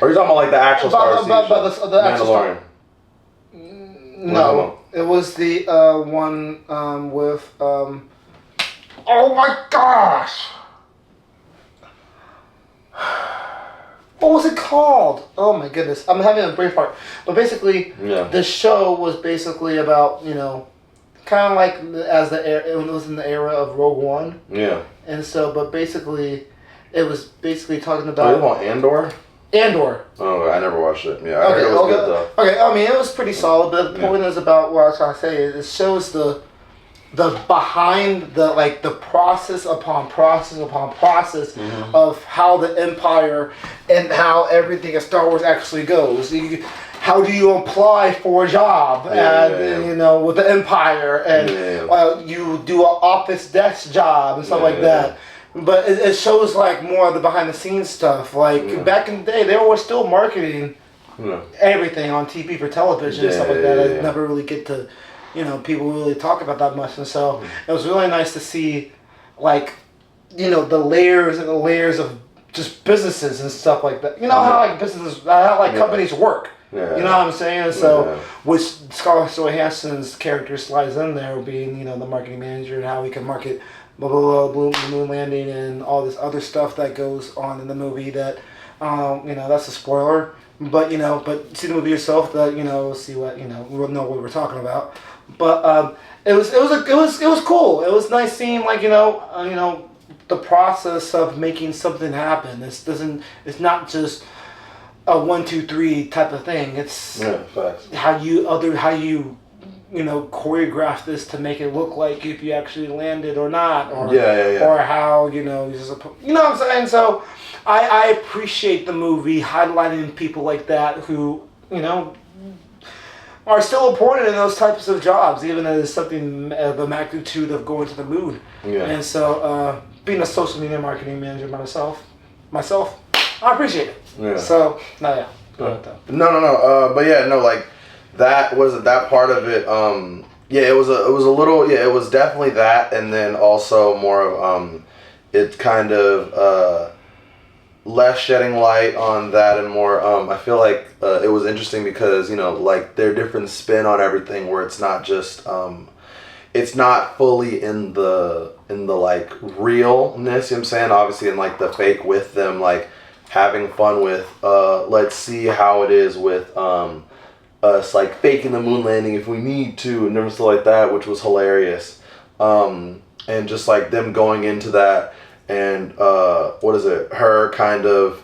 S1: Are you talking about like the actual Star Wars TV show? The Mandalorian. No, it was the one with oh my gosh, what was it called? Oh my goodness, I'm having a brain fart. But basically, the show was basically about kind of like it was in the era of Rogue One. Yeah. And so, but basically, it was basically talking about. Are you talking about Andor? Andor. Oh, I never watched it. Yeah, I heard it was good though. Okay, I mean it was pretty solid, but the point is about what I was trying to say. It shows the behind the process upon process upon process of how the Empire and how everything in Star Wars actually goes. How do you apply for a job with the Empire and you do an office desk job and stuff like that. But it shows like more of the behind the scenes stuff. Like back in the day, they were still marketing everything on TV for television and stuff like that. I never really get to, people really talk about that much. And so it was really nice to see, like, the layers and the layers of just businesses and stuff like that. How like businesses, how like companies work. Yeah. You know what I'm saying? So, which Scarlett Johansson's character slides in there, being the marketing manager, and how we can market blah blah blah, the moon landing and all this other stuff that goes on in the movie. That that's a spoiler, but but see the movie yourself. That see what we'll know what we're talking about. But it was cool. It was nice seeing like the process of making something happen. It's not just a 1, 2, 3 type of thing. It's how you choreograph this to make it look like if you actually landed or not, or or how what I'm saying. So I appreciate the movie highlighting people like that who are still important in those types of jobs, even as something of the magnitude of going to the moon. And so being a social media marketing manager myself, I appreciate it. So no. Like that was that part of it. It was a little. It was definitely that, and then also more of it kind of less shedding light on that and more. I feel like it was interesting because like their different spin on everything, where it's not just it's not fully in the like realness. You know what I'm saying? Obviously, in like the fake with them like having fun with let's see how it is with us like faking the moon landing if we need to and stuff like that, which was hilarious. and just like them going into that, and her kind of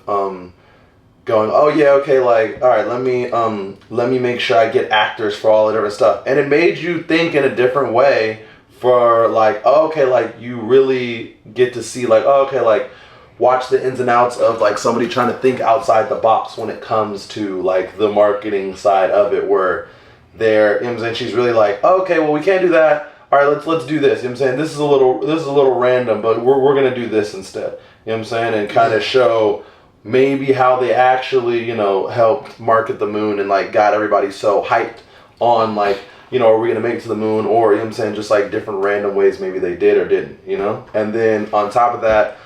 S1: going, oh yeah, okay, like, all right, let me make sure I get actors for all the different stuff, and it made you think in a different way for like, oh, okay, like you really get to see like, oh, okay, like watch the ins and outs of like somebody trying to think outside the box when it comes to like the marketing side of it, where they're, you know what I'm saying, she's really like, oh, okay, well we can't do that. All right, let's do this. You know what I'm saying? This is a little random, but we're gonna do this instead. You know what I'm saying? And kind of show maybe how they actually, you know, helped market the moon and like got everybody so hyped on like, you know, are we gonna make it to the moon, or, you know what I'm saying, just like different random ways maybe they did or didn't, you know? And then on top of that,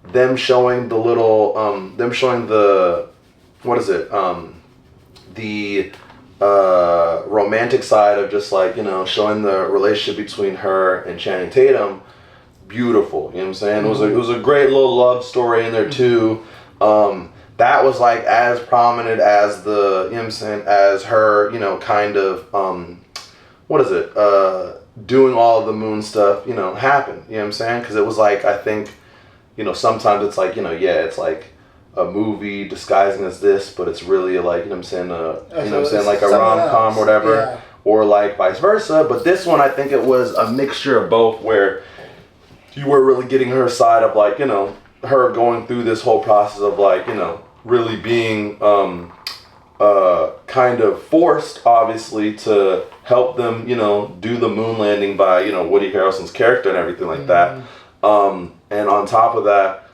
S1: them showing the little, the romantic side of just like, you know, showing the relationship between her and Channing Tatum, beautiful, you know what I'm saying? It was a great little love story in there too. That was like as prominent as the, you know what I'm saying, as her, you know, kind of, doing all of the moon stuff, you know, happened, you know what I'm saying? Because it was like, I think, you know, sometimes it's like, you know, yeah, it's like a movie disguising as this, but it's really like, you know what I'm saying, like a rom-com or whatever, yeah. Or like vice versa. But this one, I think it was a mixture of both, where you were really getting her side of like, you know, her going through this whole process of like, you know, really being kind of forced, obviously, to help them, you know, do the moon landing by, you know, Woody Harrelson's character and everything like that. And on top of that,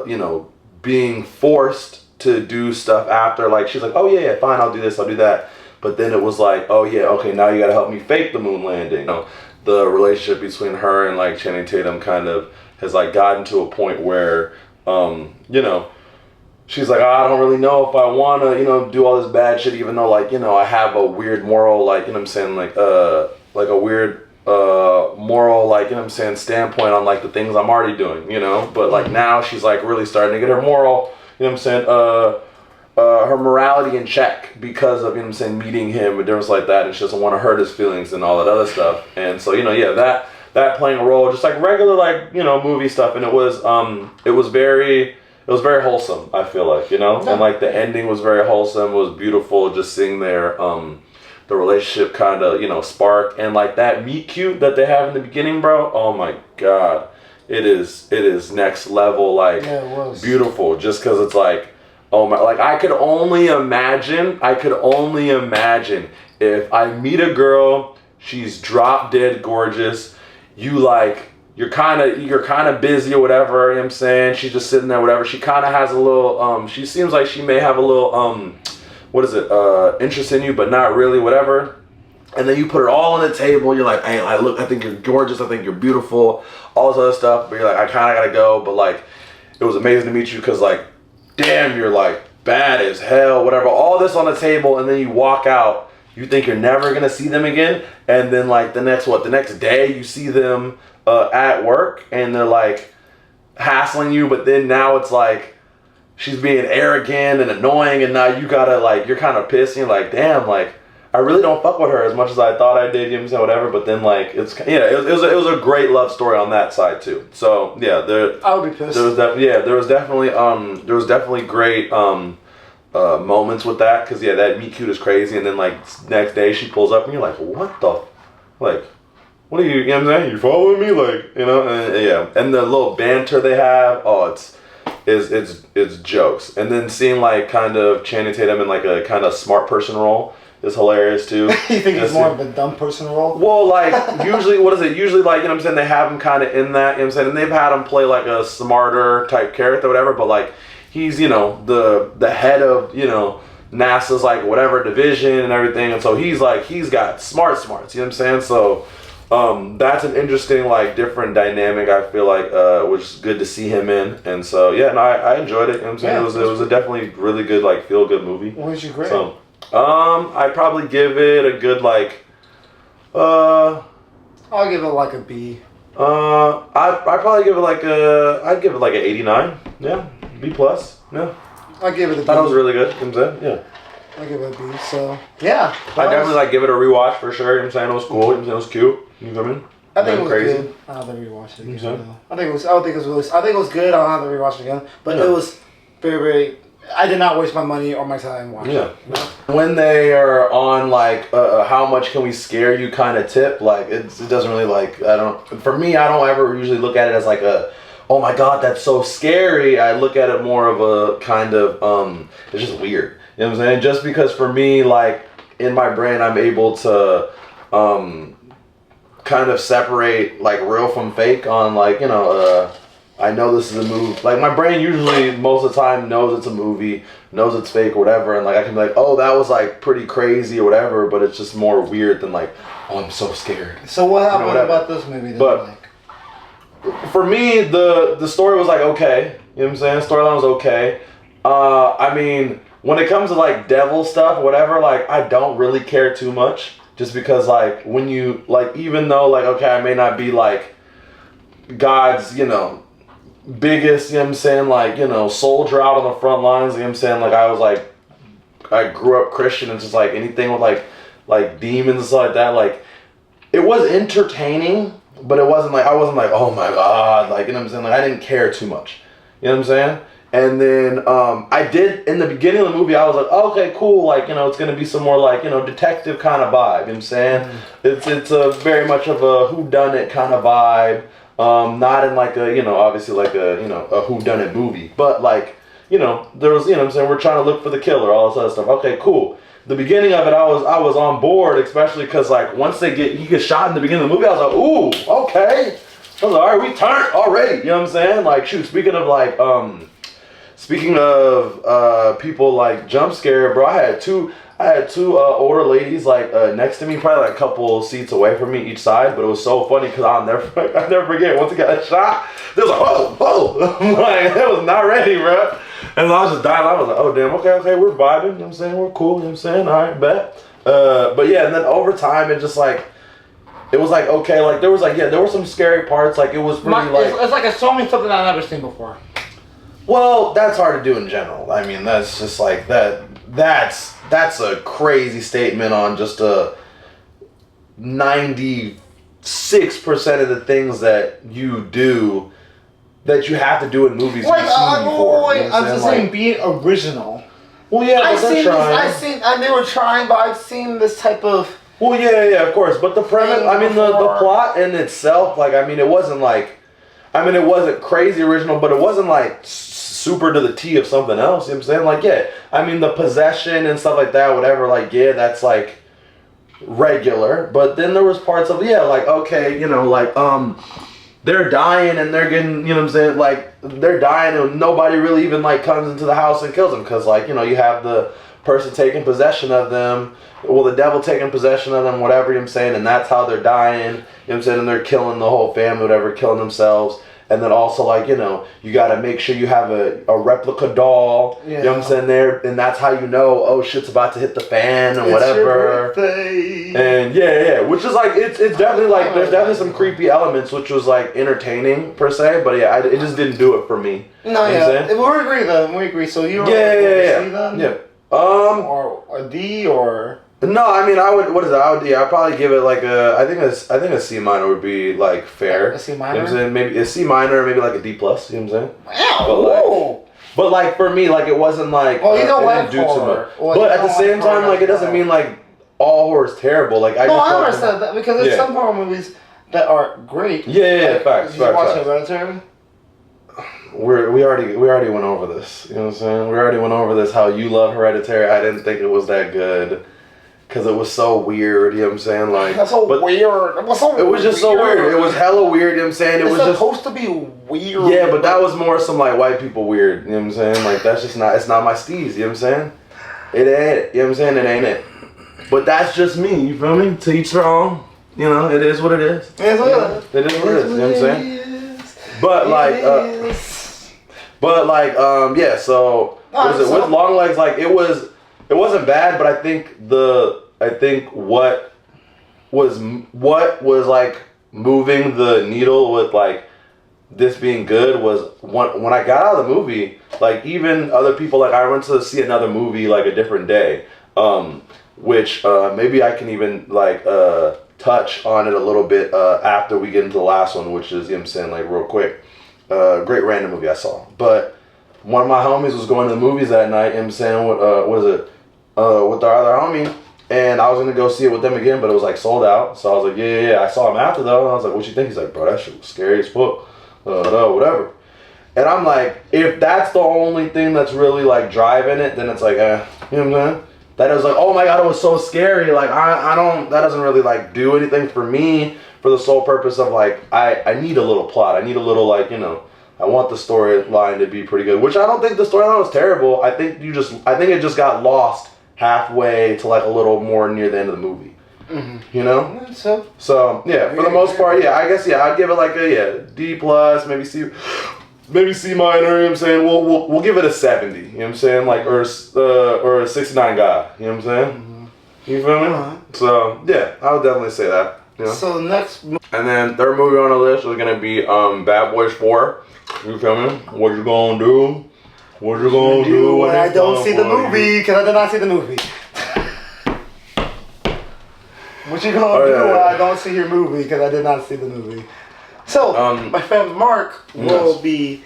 S1: you know, being forced to do stuff after, like, she's like, oh yeah, fine, I'll do this, I'll do that. But then it was like, oh yeah, okay, now you gotta help me fake the moon landing. You know, the relationship between her and like Channing Tatum kind of has like gotten to a point where, you know, she's like, I don't really know if I want to, you know, do all this bad shit, even though, like, you know, I have a weird moral, like, you know what I'm saying, like a weird moral, like, you know what I'm saying, standpoint on, like, the things I'm already doing, you know? But, like, now she's, like, really starting to get her moral, you know what I'm saying, her morality in check because of, you know what I'm saying, meeting him and difference like that, and she doesn't want to hurt his feelings and all that other stuff. And so, you know, yeah, that playing a role, just, like, regular, like, you know, movie stuff, and it was very wholesome, I feel like, you know? And, like, the ending was very wholesome. It was beautiful just seeing their, the relationship kind of, you know, spark. And, like, that meet cute that they have in the beginning, bro, oh, my God. It is next level, like, yeah, it was beautiful. Just because it's, like, oh, my, like, I could only imagine if I meet a girl, she's drop dead gorgeous, you're kind of busy or whatever, you know what I'm saying? She's just sitting there, whatever. She kind of has a little, she seems like she may have a little, interest in you, but not really, whatever. And then you put it all on the table. You're like, hey, I think you're gorgeous. I think you're beautiful. All this other stuff. But you're like, I kind of got to go. But, like, it was amazing to meet you because, like, damn, you're, like, bad as hell, whatever. All this on the table, and then you walk out. You think you're never going to see them again. And then, like, the next day you see them at work, and they're like hassling you, but then now it's like she's being arrogant and annoying, and now you gotta, like, you're kind of pissed, and you're like, damn, like, I really don't fuck with her as much as I thought I did, you know what I'm saying, whatever. But then, like, it's, yeah, it was a great love story on that side too. So yeah,
S2: I would be pissed.
S1: There was definitely great moments with that, because yeah, that meet cute is crazy, and then, like, next day she pulls up and you're like, what the, like, what are you know what I'm saying? You following me? Like, you know? And, yeah. And the little banter they have, oh, it's jokes. And then seeing, like, kind of Channing Tatum in, like, a kind of smart person role is hilarious, too.
S2: You think it's more of a dumb person role?
S1: Well, like, usually, usually, like, you know what I'm saying, they have him kind of in that, you know what I'm saying? And they've had him play, like, a smarter type character, whatever, but, like, he's, you know, the head of, you know, NASA's, like, whatever division and everything. And so he's, like, he's got smarts, you know what I'm saying? So that's an interesting, like, different dynamic, I feel like, which is good to see him in. And so, yeah, no, I enjoyed it, you know what I'm saying? Yeah, it was a definitely really good, like, feel-good movie.
S2: What was your grade?
S1: So, I'd probably give it a good, like,
S2: I'll give it, like, a B.
S1: I'd probably give it, like, I'd give it, like, an 89. Yeah, B+. Yeah.
S2: I'll give it a B.
S1: Thought it was really good, you know what I'm saying? Yeah.
S2: I give it a B, so, yeah.
S1: I definitely, like, give it a rewatch for sure, you know what I'm saying? It was cool, you know what I'm saying? It was cute, you know what I mean?
S2: I think it was
S1: crazy?
S2: good. I'll have to rewatch it again. No. I think it was. I think it was good. I'll have to rewatch it again. But it was very, very. I did not waste my money or my time watching it.
S1: When they are on like how much can we scare you kind of tip, like it doesn't really like for me I don't ever usually look at it as like a oh my god that's so scary. I look at it more of a kind of it's just weird. You know what I'm saying? Just because for me like in my brain I'm able to kind of separate like real from fake on like I know this is a movie. Like my brain usually most of the time knows it's a movie, knows it's fake or whatever, and like I can be like, oh, that was like pretty crazy or whatever, but it's just more weird than like, oh, I'm so scared.
S2: So what happened about this movie?
S1: But for me, the story was like okay. You know what I'm saying? Storyline was okay. I mean, when it comes to like devil stuff, whatever, like I don't really care too much, just because like when you like even though like okay, I may not be like God's biggest, you know what I'm saying, like, soldier out on the front lines, you know what I'm saying, like, I grew up Christian, and just, like, anything with, like, demons and stuff like that, like, it was entertaining, but it wasn't, like, I wasn't, like, oh, my God, like, you know what I'm saying, like, I didn't care too much, you know what I'm saying, and then, I did, in the beginning of the movie, I was like, oh, okay, cool, like, it's gonna be some more, like, detective kind of vibe, you know what I'm saying, it's a very much of a whodunit kind of vibe. Not in like a, obviously like a, a whodunit movie, but like, there was, what I'm saying, we're trying to look for the killer, all this other stuff. Okay, cool. The beginning of it, I was on board, especially because like once he gets shot in the beginning of the movie, I was like, ooh, okay. I was like, all right, we turned already. You know what I'm saying? Like, shoot, speaking of people like jump scare, bro, I had two older ladies like next to me, probably like a couple seats away from me each side, but it was so funny because I'll never forget once I got shot, they was like, oh, I'm like, it was not ready, bro. And I was just dying. I was like, oh damn, okay, we're vibing, you know what I'm saying, we're cool, you know what I'm saying, all right, bet. But yeah, and then over time it just like, it was like, okay, like there was like, there were some scary parts, like it was really
S2: it's like it's showing something I've never seen before.
S1: Well, that's hard to do in general. I mean, that's just like that's a crazy statement on just a 96% of the things that you do that you have to do in movies.
S2: Like, I'm just saying, being original.
S1: Well, yeah, but they're trying.
S2: They were trying, but I've seen this type of.
S1: Well, yeah, of course. But the premise, I mean, the plot in itself, like, I mean, it wasn't crazy original, but it wasn't like super to the T of something else, you know what I'm saying? Like, yeah, I mean, the possession and stuff like that, whatever, like, yeah, that's, like, regular, but then there was parts of, yeah, like, okay, like, they're dying and they're getting, you know what I'm saying, like, they're dying and nobody really even, like, comes into the house and kills them, because, like, you have the person taking possession of them, well, the devil taking possession of them, whatever, you know what I'm saying, and that's how they're dying, you know what I'm saying, and they're killing the whole family, whatever, killing themselves. And then also, like, you got to make sure you have a replica doll, you know what I'm saying, there. And that's how you know, oh, shit's about to hit the fan and whatever.
S2: Your birthday.
S1: And, yeah. Which is, like, it's definitely, like, there's definitely some creepy elements, which was, like, entertaining, per se. But, yeah, it just didn't do it for me.
S2: No, yeah. We agree, though. We agree. So, you don't
S1: see
S2: them?
S1: Yeah.
S2: Or a D, or...
S1: No, I mean, I'd probably give it like I think a C minor would be like fair.
S2: A C minor?
S1: You know what I'm saying? Maybe a C minor, maybe like a D plus, you know what I'm saying?
S2: Wow.
S1: But like for me, like it wasn't like
S2: you know
S1: it didn't do too much. But at the same time, like it doesn't mean like all horror is terrible. Like I
S2: understand that because there's some horror movies that are great.
S1: Yeah, facts.
S2: Did you watch Hereditary?
S1: We already went over this. You know what I'm saying? We already went over this. How you love Hereditary. I didn't think it was that good. Because it was so weird, you know what I'm saying? Like,
S2: that's so weird. It was
S1: just so weird. It was hella weird, you know what I'm saying? It was just
S2: supposed to be weird.
S1: Yeah, but that was more some like white people weird, you know what I'm saying? Like that's just it's not my steez, you know what I'm saying? It ain't it, you know what I'm saying? It ain't it. But that's just me, you feel me? To each their own. It is what it is. It is what it is, you know what I'm saying? Yeah, so what is it? With Longlegs, like it wasn't bad, but I think what was like moving the needle with like this being good was when I got out of the movie, like even other people, like I went to see another movie like a different day, which maybe I can even like touch on it a little bit after we get into the last one, which is, you know what I'm saying, like real quick. Great random movie I saw. But one of my homies was going to the movies that night, you know what I'm saying, with, with our other homie. And I was going to go see it with them again, but it was like sold out. So I was like, yeah. I saw him after though. And I was like, what you think? He's like, bro, that shit was scary as fuck. Whatever. And I'm like, if that's the only thing that's really like driving it, then it's like, you know what I'm saying? That it was like, oh my God, it was so scary. Like, I don't, that doesn't really like do anything for me for the sole purpose of like, I need a little plot. I need a little like, you know, I want the storyline to be pretty good, which I don't think the storyline was terrible. I think it just got lost halfway to like a little more near the end of the movie. Mm-hmm. You know? So yeah, for the most part, yeah, I guess, yeah, I'd give it like a D+, maybe C minor, you know what I'm saying? We'll give it a 70, you know what I'm saying? Like, or a 69 guy, you know what I'm saying? Mm-hmm. You feel me? Uh-huh. So yeah, I would definitely say that. You know? So next, and then third movie on the list is gonna be Bad Boys 4. You feel me? What you gonna do? What you gonna do
S2: when I don't see the movie? Because I did not see the movie. What you gonna do when I don't see your movie? Because I did not see the movie. So my friend Mark will be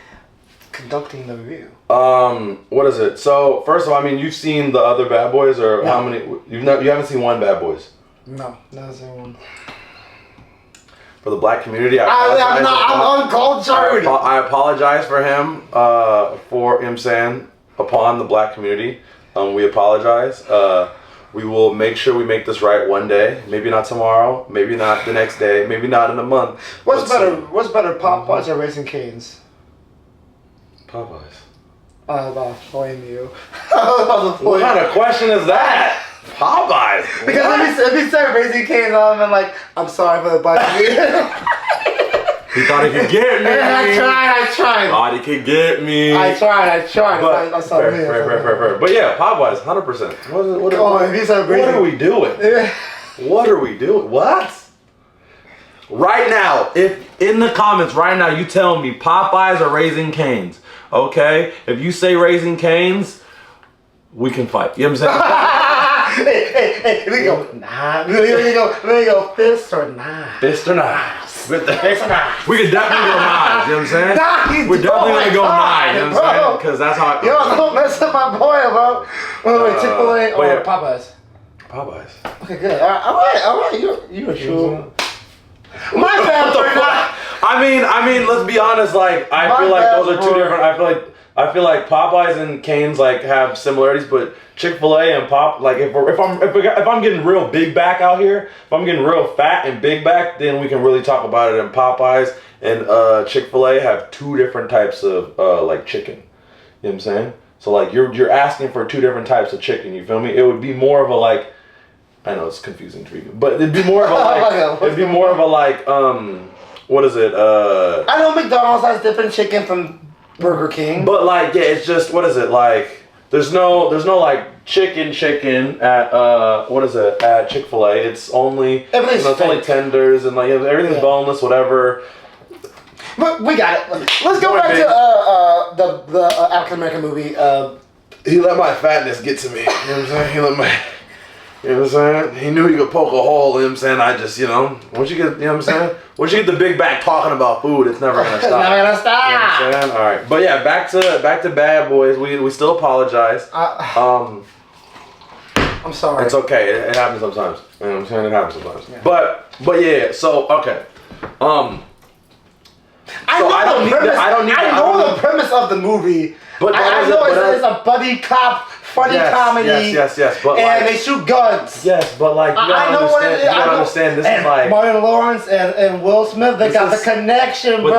S2: conducting the review.
S1: What is it? So first of all, I mean, you've seen the other Bad Boys, or how many? You haven't seen one Bad Boys?
S2: No, never seen one.
S1: For the black community,
S2: I'm uncultured.
S1: I apologize for him, for, you know what I'm saying, upon the black community. We apologize. We will make sure we make this right one day. Maybe not tomorrow, maybe not the next day, maybe not in a month.
S2: What's better, Popeyes or Raising Cane's?
S1: Popeyes.
S2: Blame you.
S1: What kind of question is that? Popeyes.
S2: Because if he said Raising Cane's, I'm like, I'm sorry for the black community.
S1: He thought he could get me.
S2: I tried.
S1: Thought he could get me.
S2: I tried.
S1: But,
S2: I saw
S1: fair. But yeah, Popeyes, 100%. What are we doing? What are we doing? What? Right now, if in the comments right now you tell me Popeyes or Raising Cane's, okay? If you say Raising Cane's, we can fight. You know what I'm saying?
S2: hey, we go, nah. We go, fist or knives.
S1: Fist or knives. With the fist or knives. We could definitely go knives, you know what I'm saying? We're definitely going to go knives, you know what I'm saying? Because that's how it goes.
S2: Yo, don't mess up my boy, bro. Wait, Chick-fil-A or Popeyes?
S1: Popeyes.
S2: Okay, good. All right. You a true. My bad for not.
S1: I mean, let's be honest. Like, I feel like those are two different. I feel like Popeyes and Cane's like have similarities, but Chick-fil-A and like if I'm getting real big back out here, if I'm getting real fat and big back, then we can really talk about it. And Popeyes and Chick-fil-A have two different types of like chicken. You know what I'm saying? So like you're asking for two different types of chicken. You feel me? It would be more of a like. I know it's confusing to you, but it'd be more of a like. What is it? I
S2: know McDonald's has different chicken from Burger King.
S1: But like, yeah, it's just, what is it like? There's no like chicken at what is it, at Chick-fil-A? It's only it's only tenders and like everything's boneless, whatever.
S2: But we got it. Let's go back to the African American movie.
S1: He let my fatness get to me. You know what I'm saying? He let my. You know what I'm saying? He knew he could poke a hole, you know what I'm saying? I just, once you get, you know what I'm saying? Once you get the big back talking about food, it's never going to stop.
S2: Never going to stop.
S1: You know what I'm saying? All right. But yeah, back to Bad Boys. We still apologize.
S2: I'm sorry.
S1: It's okay. It happens sometimes. You know what I'm saying? It happens sometimes. Yeah. But yeah, so, okay.
S2: I know the premise of the movie.
S1: But
S2: I know it's a buddy cop funny comedy.
S1: Yes. But
S2: and they shoot guns.
S1: Yes, but like you gotta understand. This is like
S2: Martin Lawrence and Will Smith. They got the connection, bro.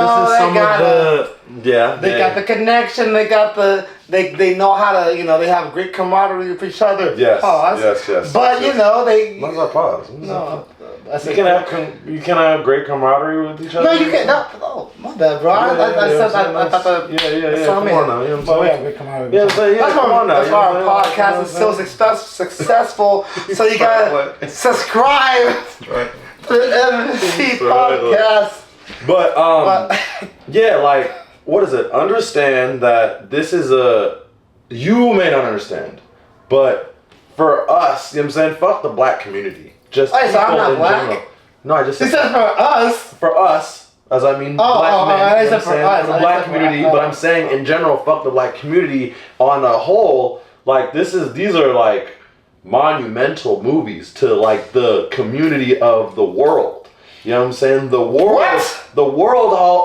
S2: They got the connection. They got the. They know how to. They have great camaraderie with each other.
S1: Yes.
S2: Pause.
S1: Yes.
S2: But they.
S1: What's that pause?
S2: No.
S1: You can have great camaraderie with each other.
S2: No, you can't. No, my bad, bro. I thought
S1: yeah. Come on now. You know what I'm saying?
S2: We have great camaraderie.
S1: That's
S2: why our podcast is so successful. So you gotta subscribe to the MNC podcast.
S1: But yeah, like what is it? Understand that this is you may not understand, but for us, you know what I'm saying? Fuck the black community. Just
S2: so I'm not black.
S1: General. No, I just said.
S2: He said for us.
S1: For us, as I mean, black men.
S2: I
S1: You know
S2: said for us.
S1: for the black community, but I'm saying in general, fuck the black community on a whole. Like these are like monumental movies to like the community of the world. You know what I'm saying? The world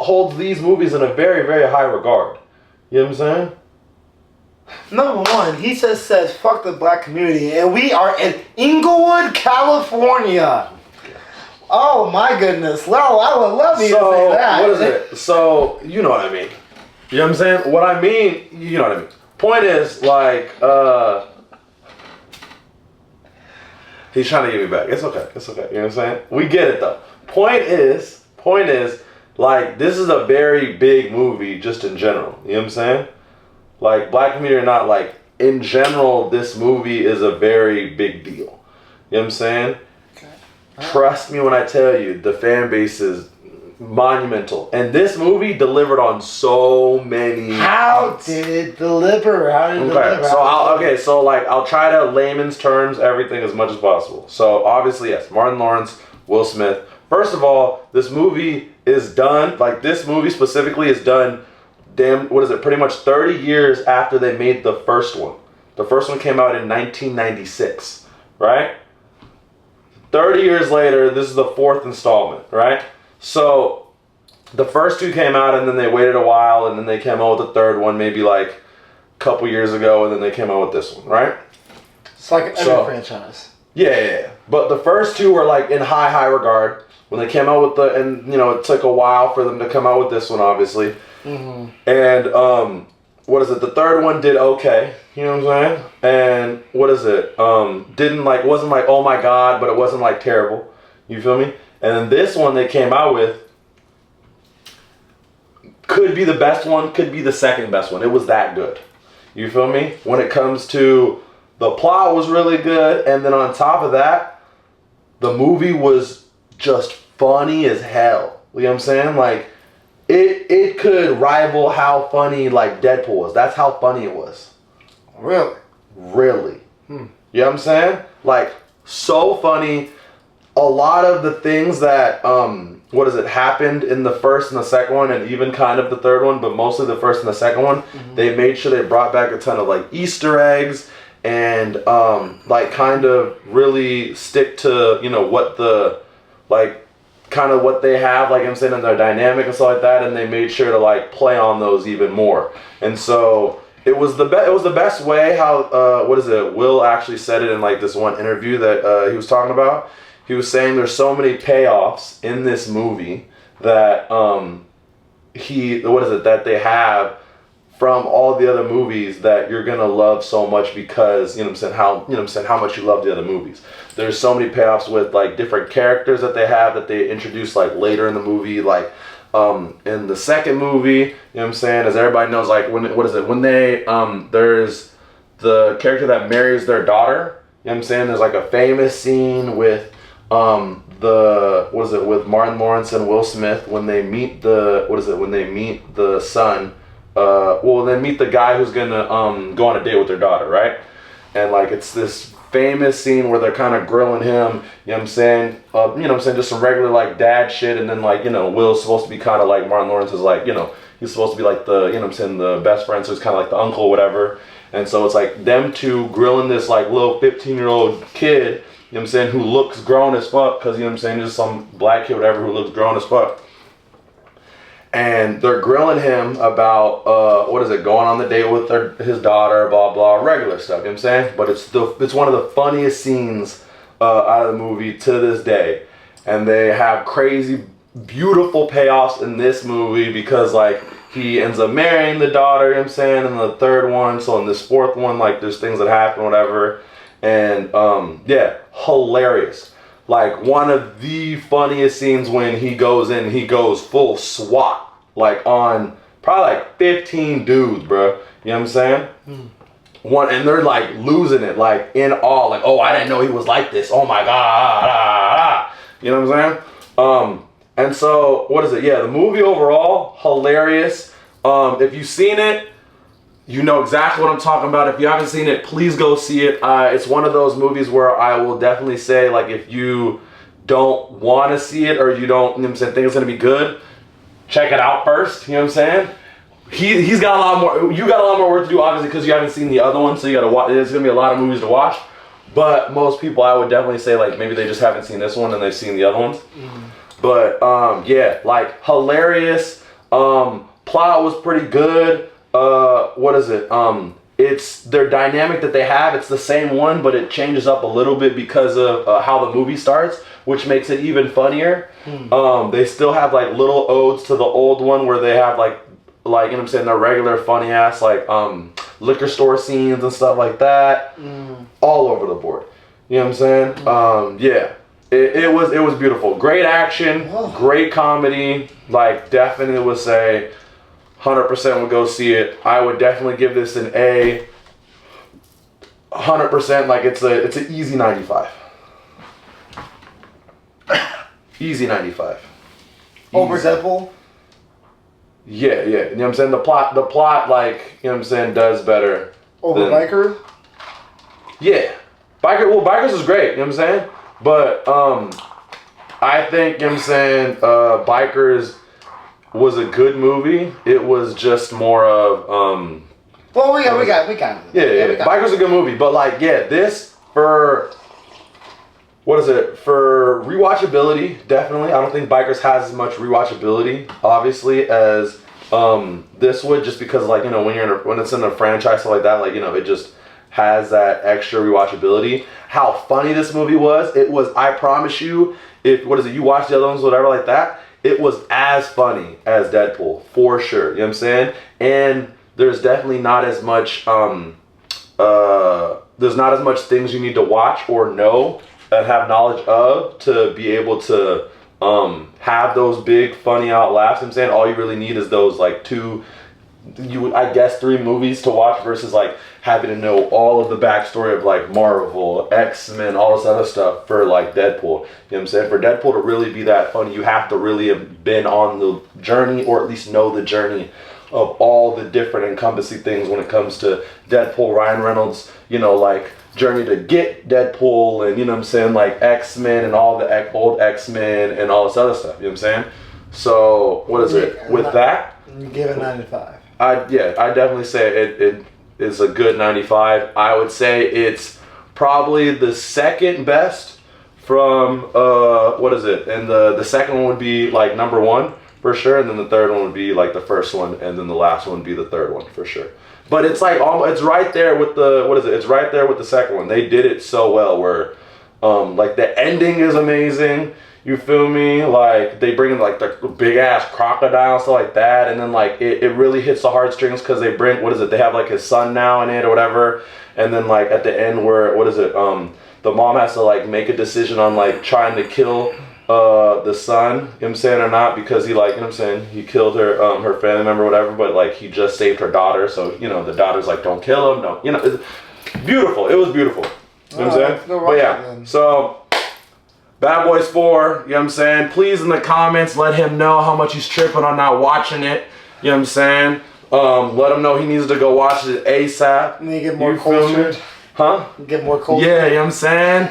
S1: holds these movies in a very, very high regard. You know what I'm saying?
S2: Number one, he just says fuck the black community, and we are in Inglewood, California. Oh my goodness. Well, I would love you to say that.
S1: What is it? So, you know what I mean. You know what I'm saying? What I mean, you know what I mean. Point is, like, he's trying to get me back. It's okay. It's okay. You know what I'm saying? We get it, though. Point is, like, this is a very big movie just in general. You know what I'm saying? Like, black community or not, like, in general, this movie is a very big deal. You know what I'm saying? Trust me when I tell you, the fan base is monumental. And this movie delivered on so many
S2: How did it deliver?
S1: I'll try to layman's terms everything as much as possible. So obviously, yes, Martin Lawrence, Will Smith. First of all, this movie is done, like this movie specifically is done, pretty much 30 years after they made the first one. The first one came out in 1996, right? 30 years later, this is the fourth installment, right? So, the first two came out and then they waited a while and then they came out with the third one maybe like a couple years ago and then they came out with this one, right?
S2: It's like every franchise.
S1: Yeah. But the first two were like in high regard. When they came out with it took a while for them to come out with this one, obviously. Mm-hmm. And, the third one did okay, you know what I'm saying? And wasn't like, oh my god, but it wasn't like terrible. You feel me? And then this one they came out with could be the best one, could be the second best one. It was that good. You feel me? When it comes to the plot was really good, and then on top of that, the movie was just funny as hell. You know what I'm saying? Like, it could rival how funny like Deadpool was. That's how funny it was. Really. You know what I'm saying? Like, so funny. A lot of the things that happened in the first and the second one, and even kind of the third one, but mostly the first and the second one, they made sure they brought back a ton of like Easter eggs and like kind of really stick to, you know, what the like kind of what they have, like I'm saying, in their dynamic and stuff like that, and they made sure to like play on those even more. And so it was the best way how Will actually said it in like this one interview that he was talking about. He was saying there's so many payoffs in this movie that that they have from all the other movies that you're gonna love so much because how much you love the other movies. There's so many payoffs with like different characters that they have that they introduce like later in the movie, like in the second movie, you know what I'm saying, as everybody knows, like when they there's the character that marries their daughter, you know what I'm saying, there's like a famous scene with with Martin Lawrence and Will Smith when they meet the son. They meet the guy who's gonna go on a date with their daughter, right? And like it's this famous scene where they're kind of grilling him, you know what I'm saying? Just some regular like dad shit, and then like, you know, Will's supposed to be kind of like Martin Lawrence is like, you know, he's supposed to be like the, you know what I'm saying, the best friend, so he's kind of like the uncle, whatever. And so it's like them two grilling this like little 15-year-old kid, you know what I'm saying, who looks grown as fuck, because, you know what I'm saying, just some black kid, whatever, who looks grown as fuck. And they're grilling him about, going on the date with his daughter, blah, blah, regular stuff, you know what I'm saying? But it's one of the funniest scenes out of the movie to this day. And they have crazy, beautiful payoffs in this movie because, like, he ends up marrying the daughter, you know what I'm saying, in the third one. So in this fourth one, like, there's things that happen, whatever. And, hilarious. Like, one of the funniest scenes when he goes full SWAT. Like, on probably like 15 dudes, bro. You know what I'm saying? And they're like losing it, like in awe. Like, oh, I didn't know he was like this. Oh my God. You know what I'm saying? And so, the movie overall, hilarious. If you've seen it, you know exactly what I'm talking about. If you haven't seen it, please go see it. It's one of those movies where I will definitely say, like, if you don't want to see it, or you don't, you know what I'm saying, think it's gonna be good, check it out first. You know what I'm saying? He's got a lot more. You got a lot more work to do, obviously, because you haven't seen the other one. So you got to watch. There's gonna be a lot of movies to watch. But most people, I would definitely say, like, maybe they just haven't seen this one and they've seen the other ones. But yeah, like, hilarious. Plot was pretty good. What is it? It's their dynamic that they have. It's the same one, but it changes up a little bit because of how the movie starts, which makes it even funnier. They still have like little odes to the old one where they have like you know what I'm saying, their regular funny ass like liquor store scenes and stuff like that. All over the board. You know what I'm saying? Yeah. It was beautiful. Great action, great comedy. Like, definitely would say 100% would go see it. I would definitely give this an A. 100%. Like, it's an easy 95. Easy 95.
S2: Over Deadpool?
S1: Yeah. You know what I'm saying? The plot, like, you know what I'm saying, does better.
S2: Over Biker?
S1: Yeah. Bikers is great, you know what I'm saying? But I think, you know what I'm saying, Bikers was a good movie. It was just more of
S2: well, we got it.
S1: Yeah. Bikers is a good movie, but like, yeah, this for for rewatchability, definitely. I don't think Bikers has as much rewatchability, obviously, as this would, just because, like, you know, when it's in a franchise stuff like that, like, you know, it just has that extra rewatchability. How funny this movie was! It was. I promise you, if you watch the other ones, whatever like that, it was as funny as Deadpool for sure. You know what I'm saying? And there's definitely not as much. There's not as much things you need to watch or know and have knowledge of to be able to have those big funny out laughs. You know what I'm saying? All you really need is those like I guess 3 movies to watch versus like having to know all of the backstory of like Marvel, X-Men, all this other stuff for like Deadpool. You know what I'm saying? For Deadpool to really be that funny, you have to really have been on the journey, or at least know the journey of all the different encompassing things when it comes to Deadpool, Ryan Reynolds, you know, like journey to get Deadpool, and you know what I'm saying, like X-Men and all the old X-Men and all this other stuff. You know what I'm saying? So what is it? With that,
S2: you give it 95.
S1: I definitely say it is a good 95. I would say it's probably the second best from what is it? And the second one would be like number 1 for sure, and then the third one would be like the first one, and then the last one would be the third one for sure. But it's like it's right there with the It's right there with the second one. They did it so well where like the ending is amazing. You feel me? Like, they bring in, like, the big-ass crocodile and stuff like that. And then, like, it really hits the heartstrings because they bring, they have, like, his son now in it or whatever. And then, like, at the end where, the mom has to, like, make a decision on, like, trying to kill the son, you know what I'm saying, or not, because he, like, you know what I'm saying, he killed her family member or whatever, but, like, he just saved her daughter. So, you know, the daughter's like, don't kill him, don't, you know. It's beautiful. It was beautiful. You know what I'm saying? But, yeah, so... Bad Boys 4, you know what I'm saying? Please, in the comments, let him know how much he's tripping on not watching it. You know what I'm saying? Let him know he needs to go watch it ASAP.
S2: Need to get more cultured.
S1: Huh?
S2: Get more cultured.
S1: Yeah, you know what I'm saying?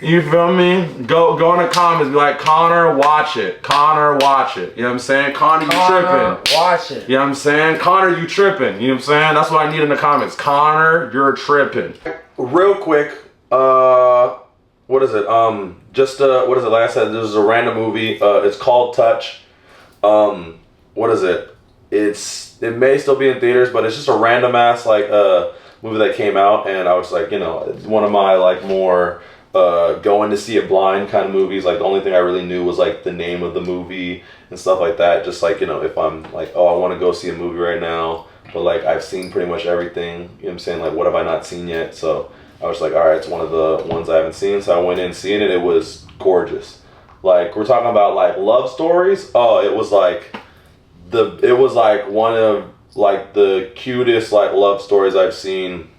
S1: You feel me? Go in the comments, be like, Connor, watch it. Connor, watch it. You know what I'm saying? Connor, you tripping.
S2: Watch it.
S1: You know what I'm saying? Connor, you tripping. You know what I'm saying? That's what I need in the comments. Connor, you're tripping. Real quick, what is it? What is it? Like I said, this is a random movie. It's called Touch. What is it? It may still be in theaters, but it's just a random ass like movie that came out, and I was like, you know, it's one of my like more going to see it blind kind of movies. Like, the only thing I really knew was like the name of the movie and stuff like that. Just like, you know, if I'm like, oh, I want to go see a movie right now, but like I've seen pretty much everything. You know what I'm saying? Like, what have I not seen yet? So I was like, all right, it's one of the ones I haven't seen. So I went in seeing it. It was gorgeous. Like, we're talking about like love stories. Oh, it was like one of like the cutest like love stories I've seen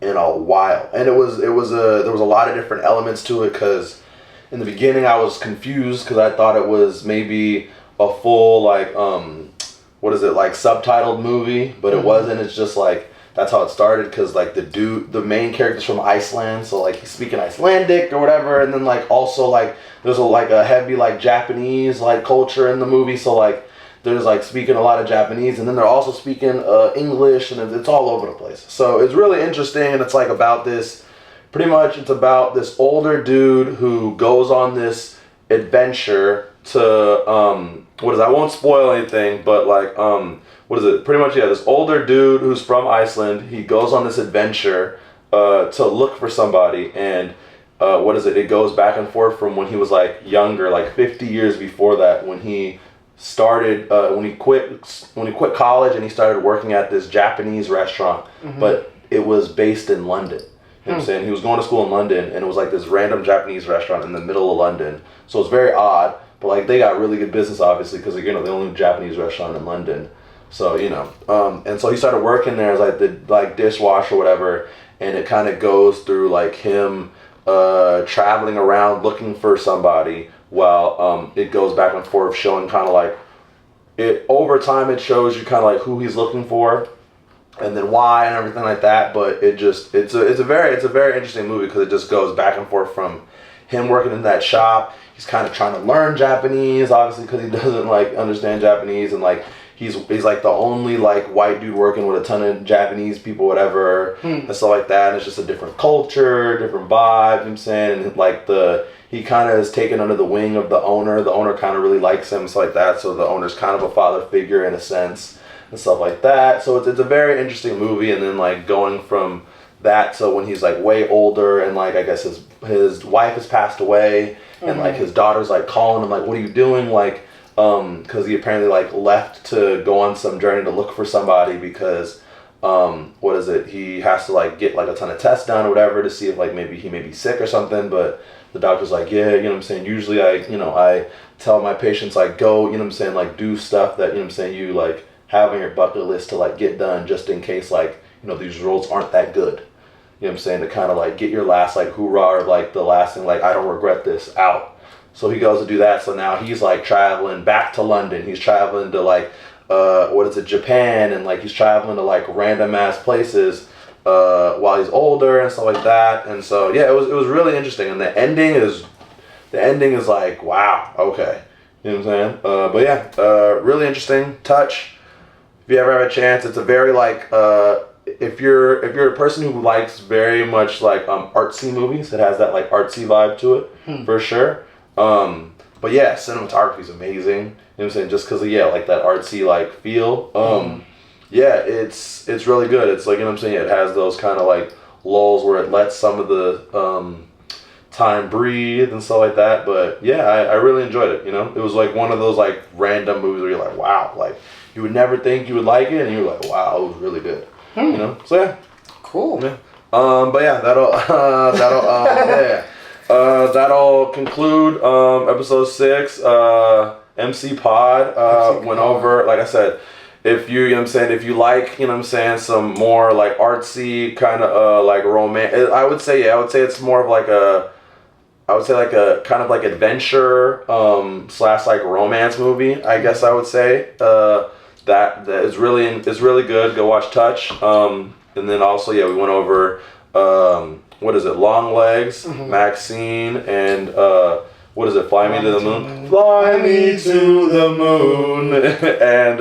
S1: in a while. And there was a lot of different elements to it, because in the beginning I was confused because I thought it was maybe a full like like subtitled movie, but it wasn't. It's just like that's how it started, because like the main character's from Iceland, so like he's speaking Icelandic or whatever, and then like also like there's a heavy like Japanese like culture in the movie, so like there's like speaking a lot of Japanese, and then they're also speaking English, and it's all over the place. So it's really interesting, and it's like about this, pretty much it's about this older dude who goes on this adventure to I won't spoil anything, but like pretty much, yeah, this older dude who's from Iceland, he goes on this adventure to look for somebody, and it goes back and forth from when he was like younger, like 50 years before that, when he started when he quit college and he started working at this Japanese restaurant, but it was based in London. You know what I'm saying? He was going to school in London, and it was like this random Japanese restaurant in the middle of London. So it's very odd, but like they got really good business, obviously, because they only Japanese restaurant in London. So and so he started working there as like the dishwasher or whatever, and it kind of goes through like him traveling around looking for somebody, while it goes back and forth, showing kind of like it over time. It shows you kind of like who he's looking for, and then why and everything like that. But it's a very interesting movie, because it just goes back and forth from him working in that shop. He's kind of trying to learn Japanese, obviously, because he doesn't like understand Japanese, and like he's like the only like white dude working with a ton of Japanese people, whatever, and stuff like that. And it's just a different culture, different vibe. You know what I'm saying? And like he kind of is taken under the wing of the owner. The owner kind of really likes him, stuff like that. So the owner's kind of a father figure in a sense, and stuff like that. So it's a very interesting movie. And then like going from that to when he's like way older, and like I guess his wife has passed away, and like his daughter's like calling him like, what are you doing, like because he apparently like left to go on some journey to look for somebody, because he has to like get like a ton of tests done or whatever to see if like maybe he may be sick or something. But the doctor's like, yeah, you know what I'm saying, usually I tell my patients like, go, you know what I'm saying, like do stuff that, you know what I'm saying, you like have on your bucket list to like get done, just in case like, these roles aren't that good. You know what I'm saying, to kind of like get your last like hoorah, or like the last thing, like I don't regret this, out. So he goes to do that. So now he's like traveling back to London. He's traveling to like Japan, and like he's traveling to like random ass places while he's older and stuff like that. And so yeah, it was really interesting. And the ending is like, wow, okay, you know what I'm saying? But yeah, really interesting touch. If you ever have a chance, it's a very like if you're a person who likes very much like artsy movies, it has that like artsy vibe to it for sure. But yeah, cinematography is amazing. You know what I'm saying? Just because of like that artsy like feel. Yeah, it's really good. It's like, you know what I'm saying, it has those kind of like lulls where it lets some of the time breathe and stuff like that. But yeah, I really enjoyed it. It was like one of those like random movies where you're like, wow, like you would never think you would like it, and you're like, wow, it was really good. So yeah,
S2: cool.
S1: Yeah. But yeah, that'll conclude episode 6. MC Pod went over, like I said, if you know what I'm saying, if you like, some more like artsy kind of like romance, I would say it's more of like a kind of like adventure / like romance movie, I guess I would say. That is really good. Go watch Touch. And then also, yeah, we went over Longlegs, Maxxxine, and Fly Me to the Moon. Fly Me to the Moon. And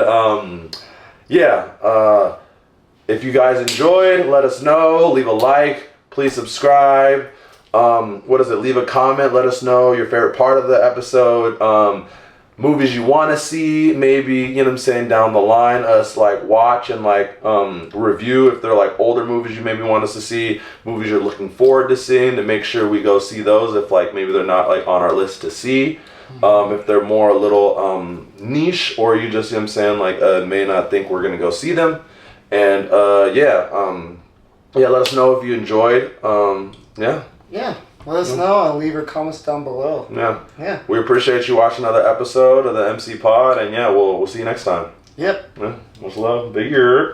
S1: if you guys enjoyed, let us know. Leave a like. Please subscribe. Leave a comment. Let us know your favorite part of the episode. Movies you want to see, maybe, down the line, us like watch and like review if they're like older movies you maybe want us to see, movies you're looking forward to seeing, to make sure we go see those if like maybe they're not like on our list to see. If they're more a little niche, or you just, may not think we're gonna go see them. And let us know if you enjoyed.
S2: Let us know and leave your comments down below.
S1: Yeah. We appreciate you watching another episode of the MC Pod, and we'll see you next time.
S2: Yep.
S1: Much love. Big year.